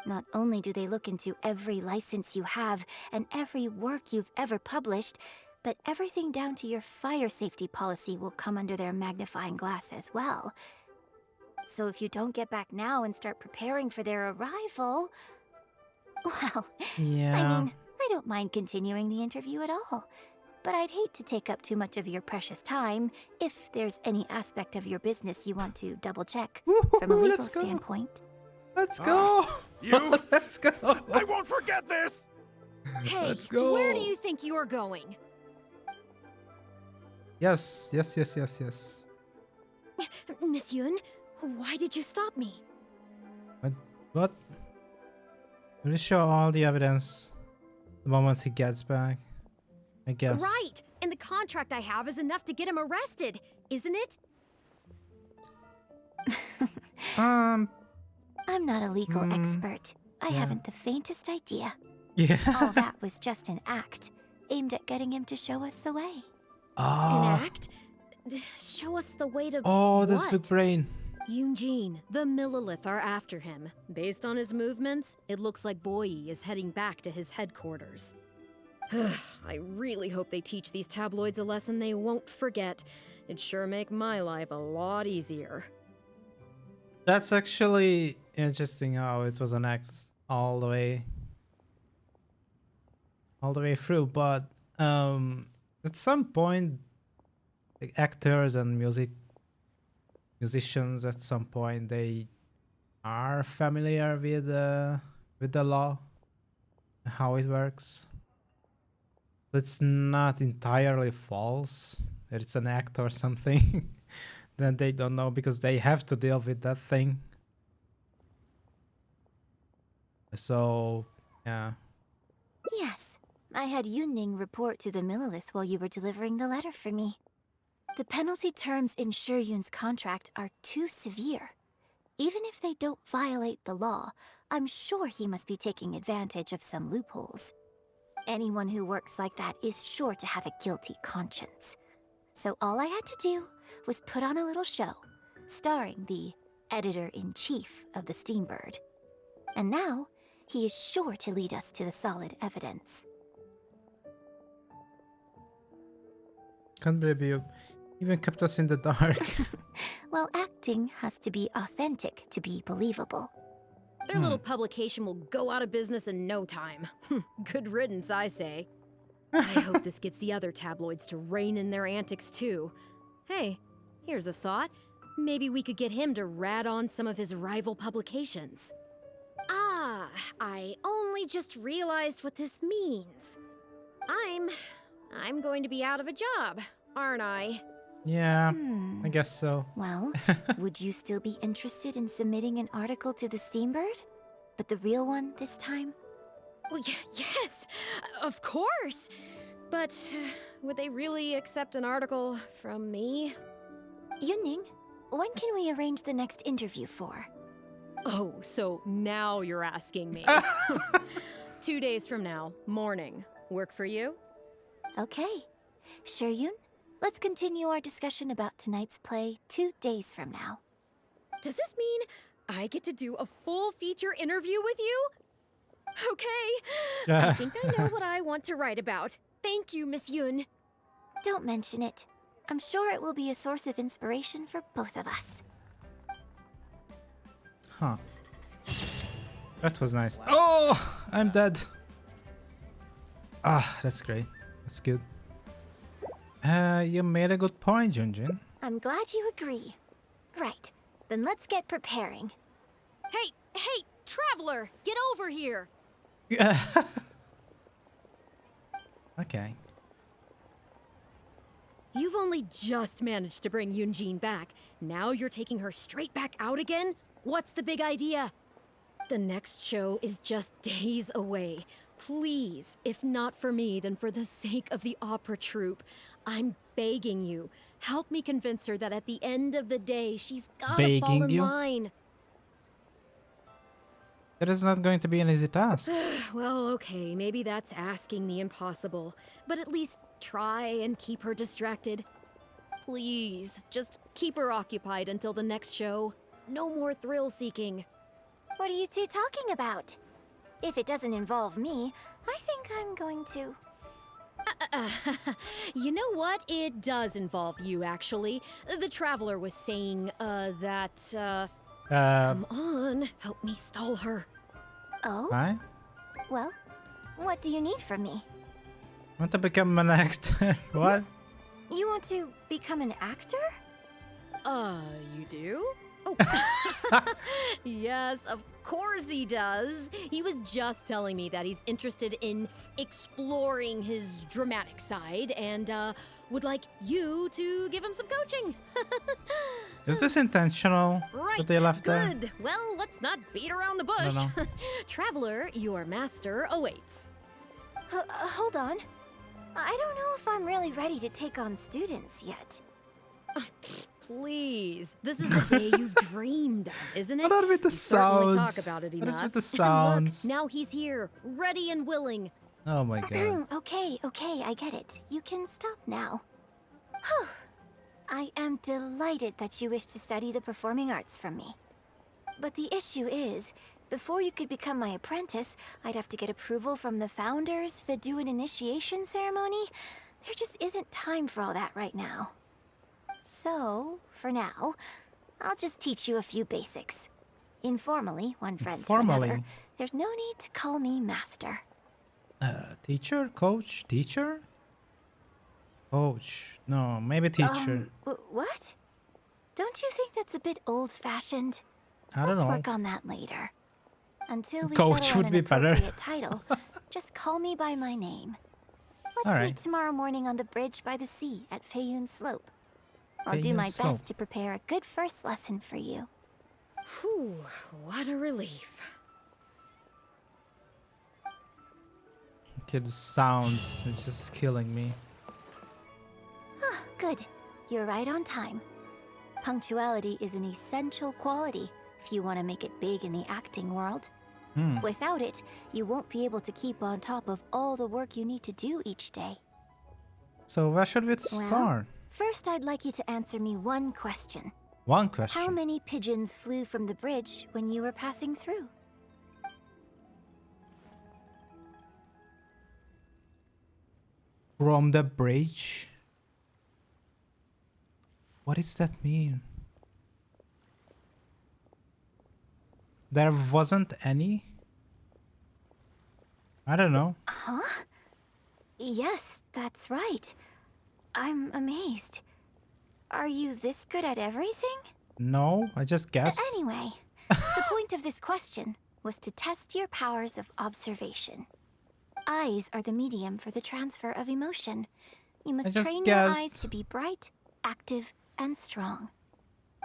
Speaker 4: not only do they look into every license you have and every work you've ever published, but everything down to your fire safety policy will come under their magnifying glass as well. So if you don't get back now and start preparing for their arrival, well,
Speaker 1: Yeah.
Speaker 4: I mean, I don't mind continuing the interview at all. But I'd hate to take up too much of your precious time if there's any aspect of your business you want to double check from a legal
Speaker 1: Let's go.
Speaker 4: standpoint.
Speaker 1: Let's go.
Speaker 7: You?
Speaker 1: Let's go.
Speaker 7: I won't forget this!
Speaker 2: Hey,
Speaker 1: Let's go.
Speaker 2: where do you think you're going?
Speaker 1: Yes, yes, yes, yes, yes.
Speaker 2: Miss Yun, why did you stop me?
Speaker 1: What? We'll show all the evidence the moment he gets back, I guess.
Speaker 2: Right, and the contract I have is enough to get him arrested, isn't it?
Speaker 4: I'm not a legal
Speaker 1: Hmm,
Speaker 4: expert. I
Speaker 1: yeah.
Speaker 4: haven't the faintest idea.
Speaker 1: Yeah.
Speaker 4: All that was just an act, aimed at getting him to show us the way.
Speaker 2: An
Speaker 1: Oh,
Speaker 2: act? Show us the way to
Speaker 1: oh, this
Speaker 2: what?
Speaker 1: big brain.
Speaker 2: Yun Jin, the Millilith are after him. Based on his movements, it looks like Boyi is heading back to his headquarters. I really hope they teach these tabloids a lesson they won't forget. It'd sure make my life a lot easier.
Speaker 1: That's actually interesting how it was an act all the way through, but at some point the actors and musicians at some point they are familiar with the law, how it works. It's not entirely false that it's an act or something. Then they don't know because they have to deal with that thing. So, yeah.
Speaker 4: Yes, I had Yunning report to the Millilith while you were delivering the letter for me. The penalty terms in Shiryun's contract are too severe. Even if they don't violate the law, I'm sure he must be taking advantage of some loopholes. Anyone who works like that is sure to have a guilty conscience. So all I had to do was put on a little show, starring the editor-in-chief of the Steambird. And now, he is sure to lead us to the solid evidence.
Speaker 1: Can't believe Even kept us in the dark.
Speaker 4: Well, acting has to be authentic to be believable.
Speaker 2: Their little publication will go out of business in no time. Good riddance, I say. I hope this gets the other tabloids to rein in their antics too. Hey, here's a thought. Maybe we could get him to rat on some of his rival publications. Ah, I only just realized what this means. I'm going to be out of a job, aren't I?
Speaker 1: Yeah, I guess so.
Speaker 4: Well, would you still be interested in submitting an article to the Steambird? But the real one this time?
Speaker 2: Well, yes, of course. But would they really accept an article from me?
Speaker 4: Yunning, when can we arrange the next interview for?
Speaker 2: Oh, so now you're asking me. 2 days from now, morning. Work for you?
Speaker 4: Okay. Sure, Yun? Let's continue our discussion about tonight's play 2 days from now.
Speaker 2: Does this mean I get to do a full feature interview with you? Okay. I think I know what I want to write about. Thank you, Miss Yun.
Speaker 4: Don't mention it. I'm sure it will be a source of inspiration for both of us.
Speaker 1: Huh. That was nice. Oh, I'm dead. Ah, that's great. That's good. You made a good point, Yun Jin.
Speaker 4: I'm glad you agree. Right. Then let's get preparing.
Speaker 2: Hey, traveler, get over here.
Speaker 1: Okay.
Speaker 2: You've only just managed to bring Yun Jin back. Now you're taking her straight back out again? What's the big idea? The next show is just days away. Please, if not for me, then for the sake of the opera troupe, I'm begging you, help me convince her that at the end of the day, she's gotta fall in line.
Speaker 1: That is not going to be an easy task.
Speaker 2: Well, okay, maybe that's asking the impossible, but at least try and keep her distracted. Please, just keep her occupied until the next show. No more thrill-seeking.
Speaker 4: What are you two talking about? If it doesn't involve me, I think I'm going to...
Speaker 2: You know what? It does involve you, actually. The traveler was saying, Come on, help me stall her.
Speaker 4: Oh?
Speaker 1: Hi?
Speaker 4: Well, what do you need from me?
Speaker 1: I want to become an actor. What?
Speaker 4: You want to become an actor?
Speaker 2: You do? Oh. Yes, of course he does. He was just telling me that he's interested in exploring his dramatic side and would like you to give him some coaching.
Speaker 1: Is this intentional?
Speaker 2: Right,
Speaker 1: That they left
Speaker 2: good.
Speaker 1: there?
Speaker 2: Well, let's not beat around the bush.
Speaker 1: No.
Speaker 2: Traveler, your master awaits.
Speaker 4: Hold on. I don't know if I'm really ready to take on students yet.
Speaker 2: Please, this is the day you've dreamed of, isn't it?
Speaker 1: What are with the
Speaker 2: You certainly
Speaker 1: sounds?
Speaker 2: talk about it
Speaker 1: What is
Speaker 2: enough.
Speaker 1: with the
Speaker 2: And
Speaker 1: sounds?
Speaker 2: look, now he's here, ready and willing.
Speaker 1: Oh my god.
Speaker 4: Okay, I get it. You can stop now. Whew. I am delighted that you wish to study the performing arts from me. But the issue is, before you could become my apprentice, I'd have to get approval from the founders, then do an initiation ceremony. There just isn't time for all that right now. So, for now, I'll just teach you a few basics. Informally, one friend to another. There's no need to call me master.
Speaker 1: Teacher? Coach? Teacher? Coach. No, maybe teacher.
Speaker 4: What? Don't you think that's a bit old-fashioned?
Speaker 1: I don't
Speaker 4: Let's
Speaker 1: know.
Speaker 4: work on that later. Until we
Speaker 1: Coach
Speaker 4: settle on
Speaker 1: would be
Speaker 4: an
Speaker 1: better.
Speaker 4: appropriate title, just call me by my name. Let's
Speaker 1: All right.
Speaker 4: meet tomorrow morning on the bridge by the sea at Feiyun Slope. I'll do
Speaker 1: Feiyun
Speaker 4: my
Speaker 1: Slope.
Speaker 4: best to prepare a good first lesson for you.
Speaker 2: Whew, what a relief.
Speaker 1: Okay, the sounds. It's just killing me.
Speaker 4: Good. You're right on time. Punctuality is an essential quality if you want to make it big in the acting world. Without it, you won't be able to keep on top of all the work you need to do each day.
Speaker 1: So where should we
Speaker 4: Well,
Speaker 1: start?
Speaker 4: first I'd like you to answer me one question.
Speaker 1: One question.
Speaker 4: How many pigeons flew from the bridge when you were passing through?
Speaker 1: From the bridge? What does that mean? There wasn't any? I don't know.
Speaker 4: Huh? Yes, that's right. I'm amazed. Are you this good at everything?
Speaker 1: No, I just guessed.
Speaker 4: Anyway, the point of this question was to test your powers of observation. Eyes are the medium for the transfer of emotion. You must
Speaker 1: just
Speaker 4: train your eyes
Speaker 1: guessed.
Speaker 4: to be bright, active, and strong.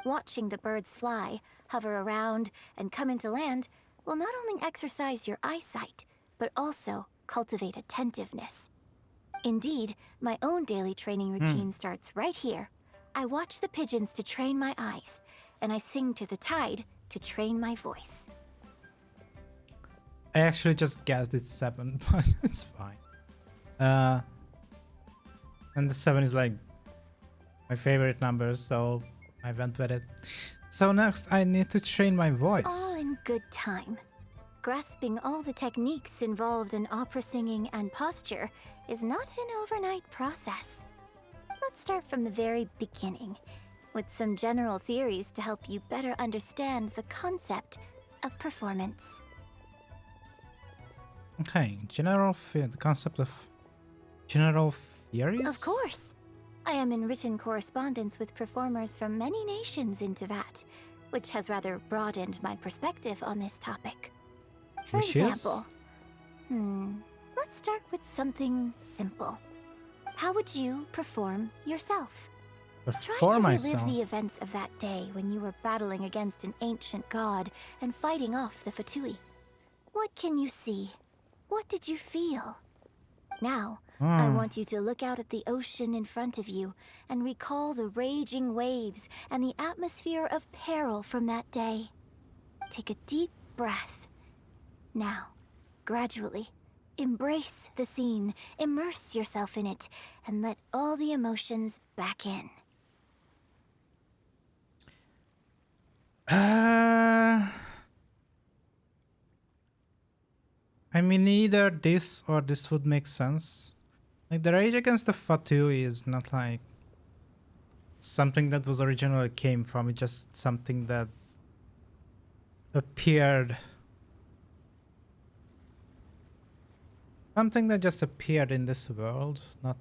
Speaker 4: Watching the birds fly, hover around, and come into land will not only exercise your eyesight, but also cultivate attentiveness. Indeed, my own daily training routine starts right here. I watch the pigeons to train my eyes, and I sing to the tide to train my voice.
Speaker 1: I actually just guessed it's 7, but it's fine. And the 7 is like my favorite number, so I went with it. So next I need to train my voice.
Speaker 4: All in good time. Grasping all the techniques involved in opera singing and posture is not an overnight process. Let's start from the very beginning, with some general theories to help you better understand the concept of performance.
Speaker 1: Okay, the concept of general theories?
Speaker 4: Of course. I am in written correspondence with performers from many nations in Teyvat, which has rather broadened my perspective on this topic. For
Speaker 1: Which is?
Speaker 4: example, let's start with something simple. How would you perform yourself? Try
Speaker 1: Perform
Speaker 4: to
Speaker 1: myself.
Speaker 4: relive the events of that day when you were battling against an ancient god and fighting off the Fatui. What can you see? What did you feel? Now, I want you to look out at the ocean in front of you and recall the raging waves and the atmosphere of peril from that day. Take a deep breath. Now, gradually, embrace the scene, immerse yourself in it, and let all the emotions back in.
Speaker 1: I mean, either this or this would make sense. Like, the rage against the Fatui is not like something that was originally came from. It's just something that appeared. Something that just appeared in this world, not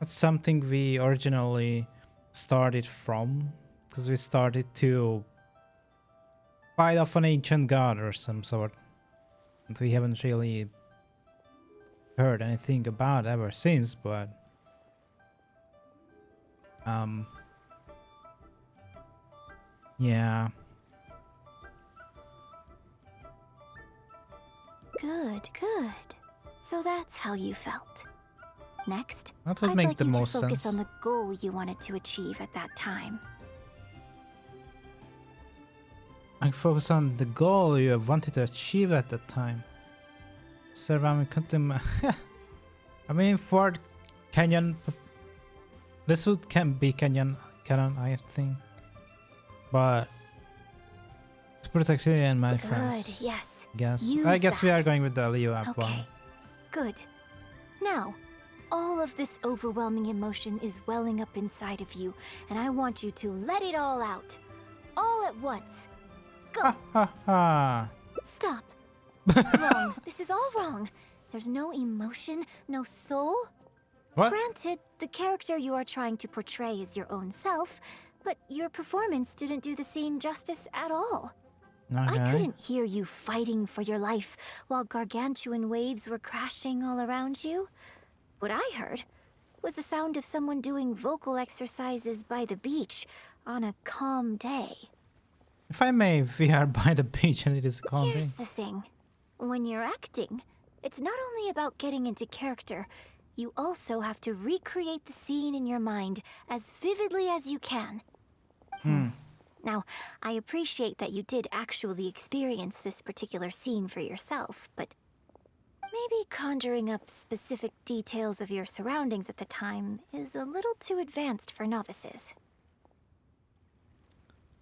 Speaker 1: something we originally started from, because we started to fight off an ancient god or some sort. And we haven't really heard anything about ever since, but yeah.
Speaker 4: Good, good. So that's how you felt. Next,
Speaker 1: That would
Speaker 4: I'd
Speaker 1: make
Speaker 4: like
Speaker 1: the
Speaker 4: you to
Speaker 1: most
Speaker 4: focus
Speaker 1: sense.
Speaker 4: on the goal you wanted to achieve at that time.
Speaker 1: I focus on the goal you have wanted to achieve at the time. Surrounding country. I mean, for Kenyan, this can be Kenyan canon, I think. But to protect you and my friends.
Speaker 4: Good, yes.
Speaker 1: I
Speaker 4: Use
Speaker 1: guess we
Speaker 4: that.
Speaker 1: are going with the Liyue app one.
Speaker 4: Okay, good. Now, all of this overwhelming emotion is welling up inside of you, and I want you to let it all out. All at once. Go!
Speaker 1: Ha ha ha!
Speaker 4: Stop. Wrong. This is all wrong. There's no emotion, no soul.
Speaker 1: What?
Speaker 4: Granted, the character you are trying to portray is your own self, but your performance didn't do the scene justice at all. I
Speaker 1: Okay.
Speaker 4: couldn't hear you fighting for your life while gargantuan waves were crashing all around you. What I heard was the sound of someone doing vocal exercises by the beach on a calm day.
Speaker 1: If I may, we are by the beach and it is calm day.
Speaker 4: Here's the thing. When you're acting, it's not only about getting into character, you also have to recreate the scene in your mind as vividly as you can. Now, I appreciate that you did actually experience this particular scene for yourself, but maybe conjuring up specific details of your surroundings at the time is a little too advanced for novices.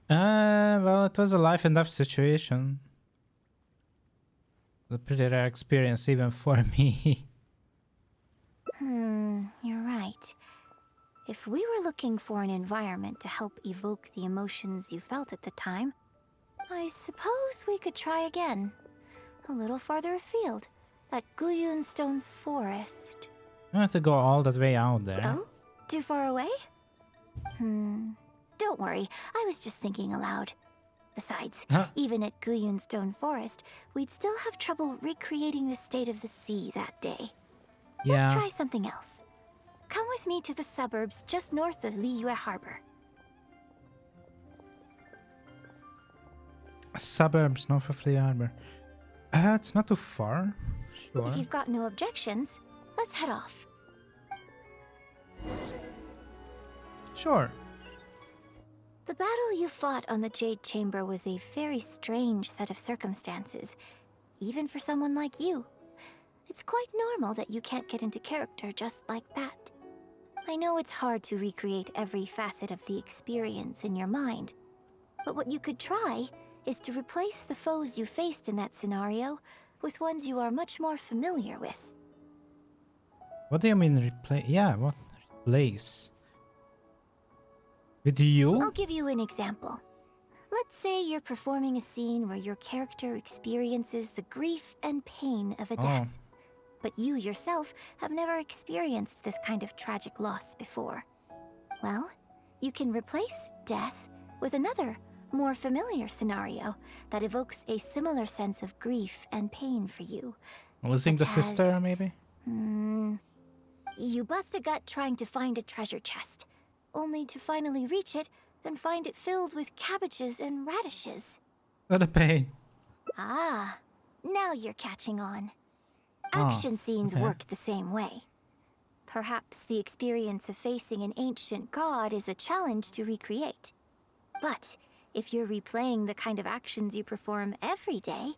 Speaker 1: Well, it was a life and death situation. A pretty rare experience even for me.
Speaker 4: You're right. If we were looking for an environment to help evoke the emotions you felt at the time, I suppose we could try again. A little farther afield, at Guyun Stone Forest.
Speaker 1: I have to go all that way out there.
Speaker 4: Oh? Too far away? Don't worry, I was just thinking aloud. Besides, even at Guyun Stone Forest, we'd still have trouble recreating the state of the sea that day.
Speaker 1: Yeah.
Speaker 4: Let's try something else. Come with me to the suburbs just north of Liyue Harbor.
Speaker 1: Suburbs north of Liyue Harbor. It's not too far. Sure.
Speaker 4: If you've got no objections, let's head off.
Speaker 1: Sure.
Speaker 4: The battle you fought on the Jade Chamber was a very strange set of circumstances, even for someone like you. It's quite normal that you can't get into character just like that. I know it's hard to recreate every facet of the experience in your mind, but what you could try is to replace the foes you faced in that scenario with ones you are much more familiar with.
Speaker 1: What do you mean replace? Yeah, what? Replace? With you?
Speaker 4: I'll give you an example. Let's say you're performing a scene where your character experiences the grief and pain of a death. But you yourself have never experienced this kind of tragic loss before. Well, you can replace death with another, more familiar scenario that evokes a similar sense of grief and pain for you.
Speaker 1: Losing the sister, maybe?
Speaker 4: You bust a gut trying to find a treasure chest, only to finally reach it and find it filled with cabbages and radishes.
Speaker 1: What a pain.
Speaker 4: Ah, now you're catching on. Action scenes work the same way. Perhaps the experience of facing an ancient god is a challenge to recreate. But if you're replaying the kind of actions you perform every day,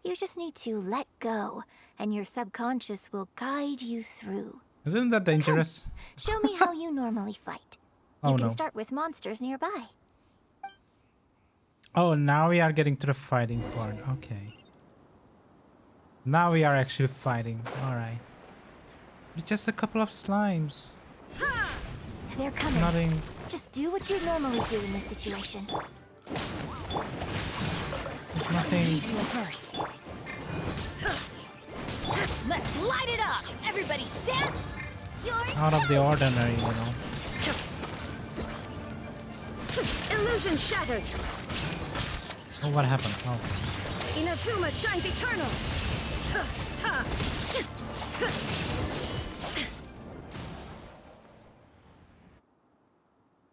Speaker 4: you just need to let go, and your subconscious will guide you through.
Speaker 1: Isn't that dangerous?
Speaker 4: Come, show me how you normally fight. You can start with monsters nearby.
Speaker 1: Oh, now we are getting to the fighting part. Okay. Now we are actually fighting. Alright. It's just a couple of slimes.
Speaker 4: They're coming.
Speaker 1: Nothing.
Speaker 4: Just do what you normally do in this situation.
Speaker 1: There's nothing.
Speaker 2: Let's light it up! Everybody stand!
Speaker 1: Out of the ordinary, you know.
Speaker 2: Illusion shattered!
Speaker 1: Oh, what happened? Oh.
Speaker 2: Inazuma shines eternal!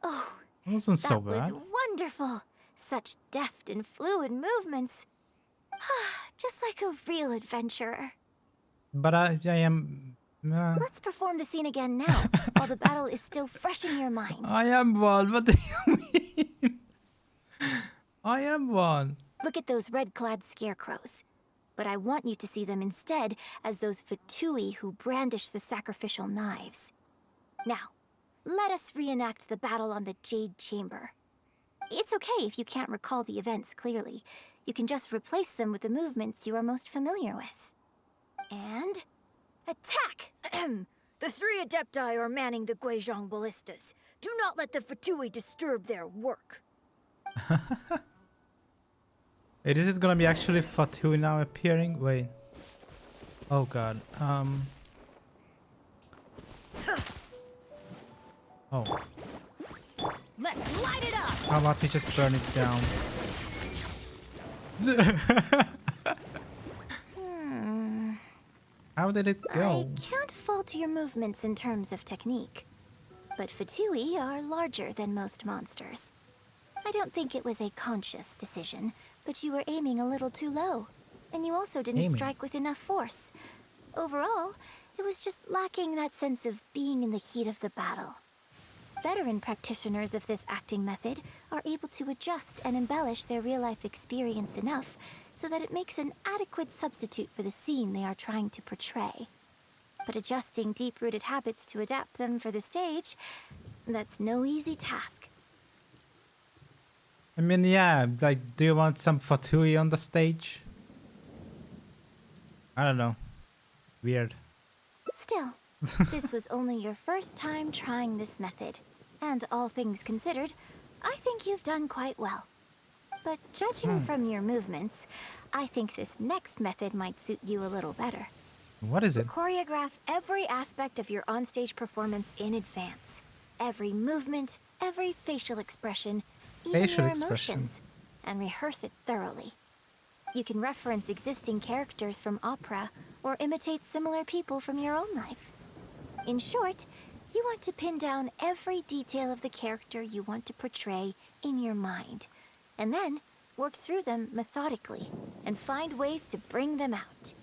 Speaker 4: Oh,
Speaker 1: It wasn't so
Speaker 4: that was
Speaker 1: bad.
Speaker 4: wonderful. Such deft and fluid movements. Just like a real adventurer.
Speaker 1: But I am...
Speaker 4: Let's perform the scene again now, while the battle is still fresh in your mind.
Speaker 1: I am one. What do you mean? I am one.
Speaker 4: Look at those red-clad scarecrows. But I want you to see them instead as those Fatui who brandish the sacrificial knives. Now, let us reenact the battle on the Jade Chamber. It's okay if you can't recall the events clearly. You can just replace them with the movements you are most familiar with. And... attack! The 3 Adepti are manning the Guizhong ballistas. Do not let the Fatui disturb their work.
Speaker 1: Wait, is it gonna be actually Fatui now appearing? Wait. Oh god. Oh.
Speaker 2: Let's light it up!
Speaker 1: How about we just burn it down? How did it go?
Speaker 4: I can't fault your movements in terms of technique. But Fatui are larger than most monsters. I don't think it was a conscious decision, but you were aiming a little too low. And you also didn't strike with enough force. Overall, it was just lacking that sense of being in the heat of the battle. Veteran practitioners of this acting method are able to adjust and embellish their real-life experience enough so that it makes an adequate substitute for the scene they are trying to portray. But adjusting deep-rooted habits to adapt them for the stage, that's no easy task.
Speaker 1: I mean, yeah, like, do you want some Fatui on the stage? I don't know. Weird.
Speaker 4: Still, This was only your first time trying this method, and all things considered, I think you've done quite well. But judging from your movements, I think this next method might suit you a little better.
Speaker 1: What is it?
Speaker 4: Choreograph every aspect of your onstage performance in advance. Every movement, every facial expression, even
Speaker 1: Facial
Speaker 4: your
Speaker 1: expression.
Speaker 4: emotions, and rehearse it thoroughly. You can reference existing characters from opera or imitate similar people from your own life. In short, you want to pin down every detail of the character you want to portray in your mind, and then work through them methodically and find ways to bring them out.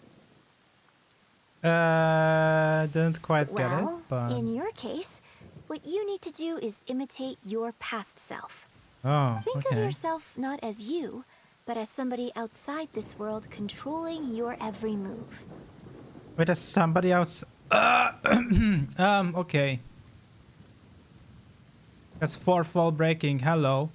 Speaker 1: Didn't quite get it,
Speaker 4: Well,
Speaker 1: but
Speaker 4: in your case, what you need to do is imitate your past self.
Speaker 1: oh,
Speaker 4: Think of
Speaker 1: okay.
Speaker 4: yourself not as you, but as somebody outside this world controlling your every move.
Speaker 1: Wait, there's somebody else. Okay. That's fourth wall breaking. Hello.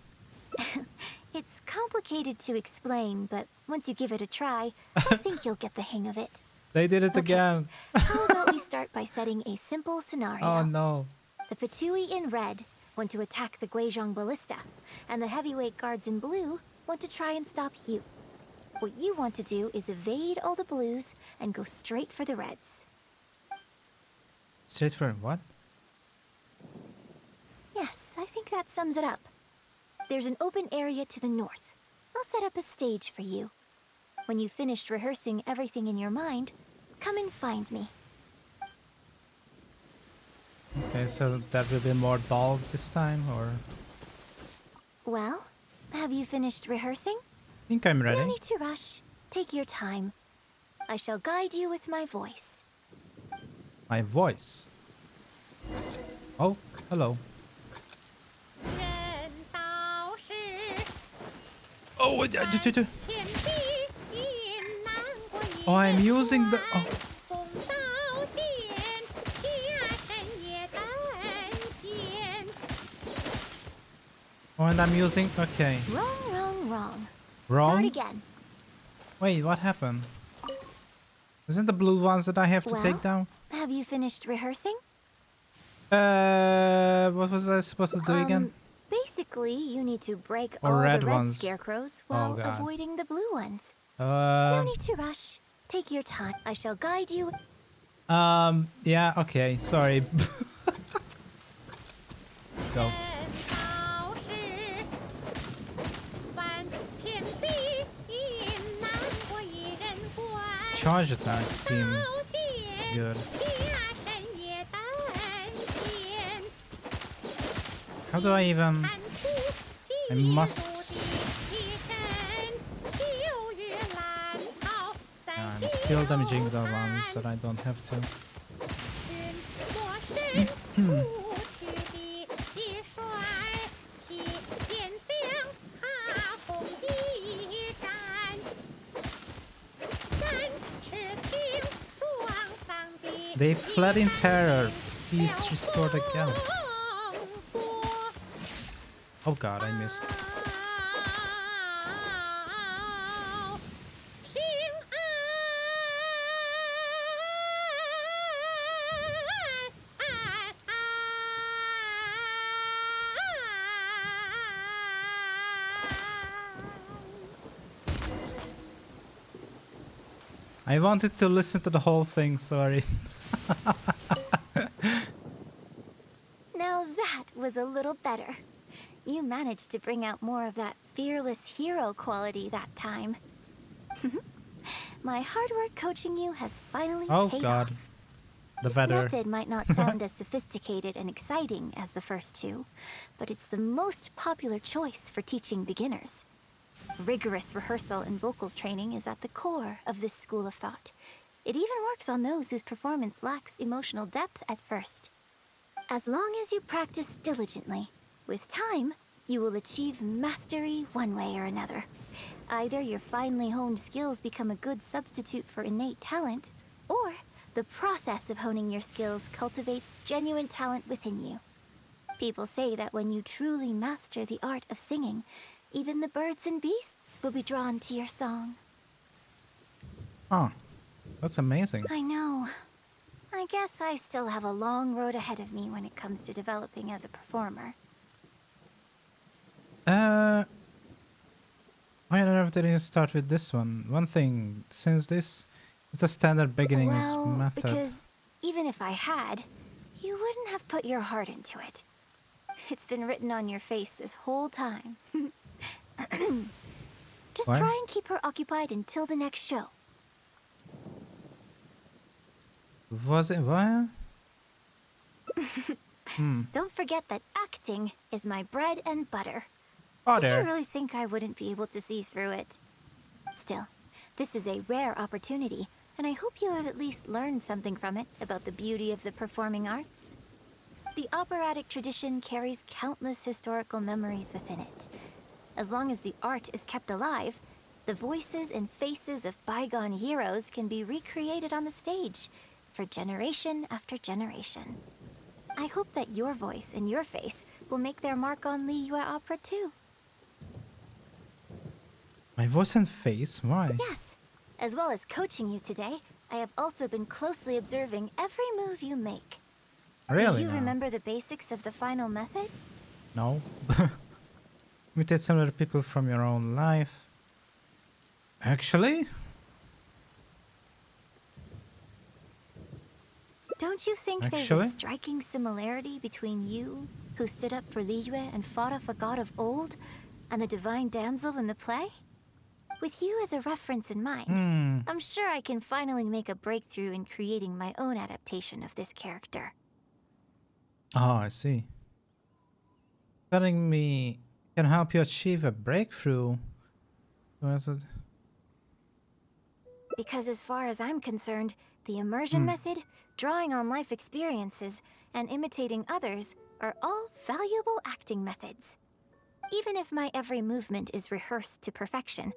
Speaker 4: It's complicated to explain, but once you give it a try, I think you'll get the hang of it.
Speaker 1: They did it
Speaker 4: Okay.
Speaker 1: again.
Speaker 4: How about we start by setting a simple scenario?
Speaker 1: Oh no.
Speaker 4: The Fatui in red want to attack the Guizhong Ballista, and the heavyweight guards in blue want to try and stop you. What you want to do is evade all the blues and go straight for the reds.
Speaker 1: Straight for what?
Speaker 4: Yes, I think that sums it up. There's an open area to the north. I'll set up a stage for you. When you've finished rehearsing everything in your mind, come and find me.
Speaker 1: Okay, so that will be more balls this time, or
Speaker 4: Well, have you finished rehearsing?
Speaker 1: I think I'm
Speaker 4: No
Speaker 1: ready.
Speaker 4: need to rush. Take your time. I shall guide you with my voice.
Speaker 1: My voice. Oh, hello. Oh, oh, I'm using the. Oh. Oh, and I'm using. Okay.
Speaker 4: Wrong. Start
Speaker 1: Wrong?
Speaker 4: again.
Speaker 1: Wait, what happened? Isn't the blue ones that I have to
Speaker 4: Well,
Speaker 1: take down?
Speaker 4: have you finished rehearsing?
Speaker 1: What was I supposed to do again?
Speaker 4: Basically, you need to break
Speaker 1: Or
Speaker 4: all
Speaker 1: red
Speaker 4: the red
Speaker 1: ones.
Speaker 4: scarecrows
Speaker 1: Oh,
Speaker 4: while
Speaker 1: God.
Speaker 4: avoiding the blue ones. No
Speaker 1: Um,
Speaker 4: need to rush. Take your time. I shall guide you.
Speaker 1: yeah, okay, sorry. Go. Charge attacks seem good. How do I even... I must... I'm still damaging the ones that I don't have to. They fled in terror. Please restore the gun. Oh god, I missed. I wanted to listen to the whole thing, sorry.
Speaker 4: Now that was a little better. You managed to bring out more of that fearless hero quality that time. My hard work coaching you has finally
Speaker 1: Oh
Speaker 4: paid
Speaker 1: god.
Speaker 4: off.
Speaker 1: The
Speaker 4: This
Speaker 1: better.
Speaker 4: method might not sound as sophisticated and exciting as the first two, but it's the most popular choice for teaching beginners. Rigorous rehearsal and vocal training is at the core of this school of thought. It even works on those whose performance lacks emotional depth at first. As long as you practice diligently, with time, you will achieve mastery one way or another. Either your finely honed skills become a good substitute for innate talent, or the process of honing your skills cultivates genuine talent within you. People say that when you truly master the art of singing, even the birds and beasts will be drawn to your song.
Speaker 1: Oh, that's amazing.
Speaker 4: I know. I guess I still have a long road ahead of me when it comes to developing as a performer.
Speaker 1: Why on earth didn't you start with this one? One thing, since this is the standard beginnings
Speaker 4: Well,
Speaker 1: method.
Speaker 4: because even if I had, you wouldn't have put your heart into it. It's been written on your face this whole time. Just
Speaker 1: What?
Speaker 4: try and keep her occupied until the next show.
Speaker 1: Was it what?
Speaker 4: Don't forget that acting is my bread and butter.
Speaker 1: Oh,
Speaker 4: Did you
Speaker 1: there.
Speaker 4: really think I wouldn't be able to see through it? Still, this is a rare opportunity, and I hope you have at least learned something from it about the beauty of the performing arts. The operatic tradition carries countless historical memories within it. As long as the art is kept alive, the voices and faces of bygone heroes can be recreated on the stage for generation after generation. I hope that your voice and your face will make their mark on Liyue opera too.
Speaker 1: My voice and face? Why?
Speaker 4: Yes. As well as coaching you today, I have also been closely observing every move you make.
Speaker 1: Really?
Speaker 4: Do you
Speaker 1: now?
Speaker 4: remember the basics of the final method?
Speaker 1: No. Imitate some other people from your own life. Actually?
Speaker 4: Don't you think there's
Speaker 1: Actually?
Speaker 4: a striking similarity between you, who stood up for Liyue and fought off a god of old, and the divine damsel in the play? With you as a reference in mind, I'm sure I can finally make a breakthrough in creating my own adaptation of this character.
Speaker 1: Oh, I see. Telling me can help you achieve a breakthrough. Was it?
Speaker 4: Because as far as I'm concerned, the immersion method, drawing on life experiences, and imitating others are all valuable acting methods. Even if my every movement is rehearsed to perfection,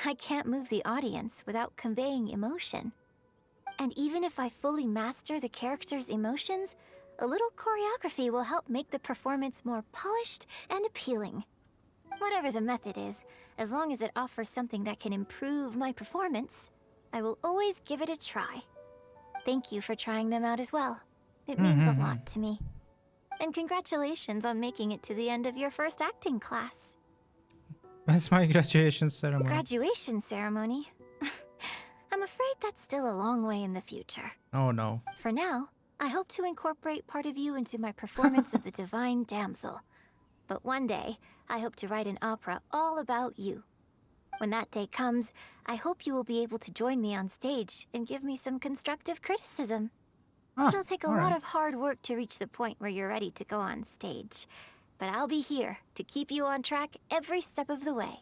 Speaker 4: I can't move the audience without conveying emotion. And even if I fully master the character's emotions, a little choreography will help make the performance more polished and appealing. Whatever the method is, as long as it offers something that can improve my performance, I will always give it a try. Thank you for trying them out as well. It means a lot to me. And congratulations on making it to the end of your first acting class.
Speaker 1: When's my graduation ceremony?
Speaker 4: Graduation ceremony? I'm afraid that's still a long way in the future.
Speaker 1: Oh no.
Speaker 4: For now, I hope to incorporate part of you into my performance of the Divine Damsel. But one day, I hope to write an opera all about you. When that day comes, I hope you will be able to join me on stage and give me some constructive criticism. It'll take a lot of hard work to reach the point where you're ready to go on stage. But I'll be here to keep you on track every step of the way.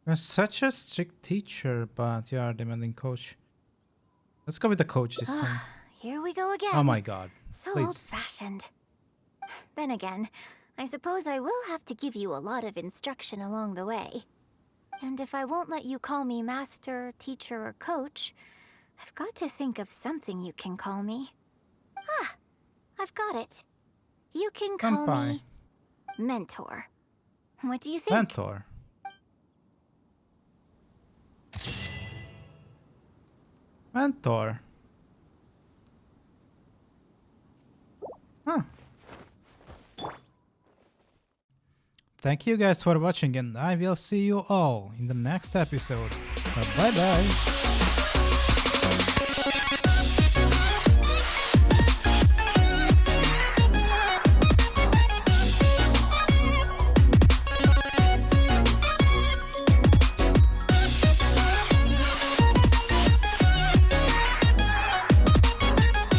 Speaker 1: You're such a strict teacher, but you are a demanding coach. Let's go with the coach this time.
Speaker 4: Here we go again.
Speaker 1: Oh my god.
Speaker 4: So
Speaker 1: Please.
Speaker 4: old-fashioned. Then again, I suppose I will have to give you a lot of instruction along the way. And if I won't let you call me master, teacher, or coach, I've got to think of something you can call me. Ah, I've got it. You can call me mentor. What do you think?
Speaker 1: Mentor. Mentor. Huh. Thank you guys for watching, and I will see you all in the next episode. Bye bye.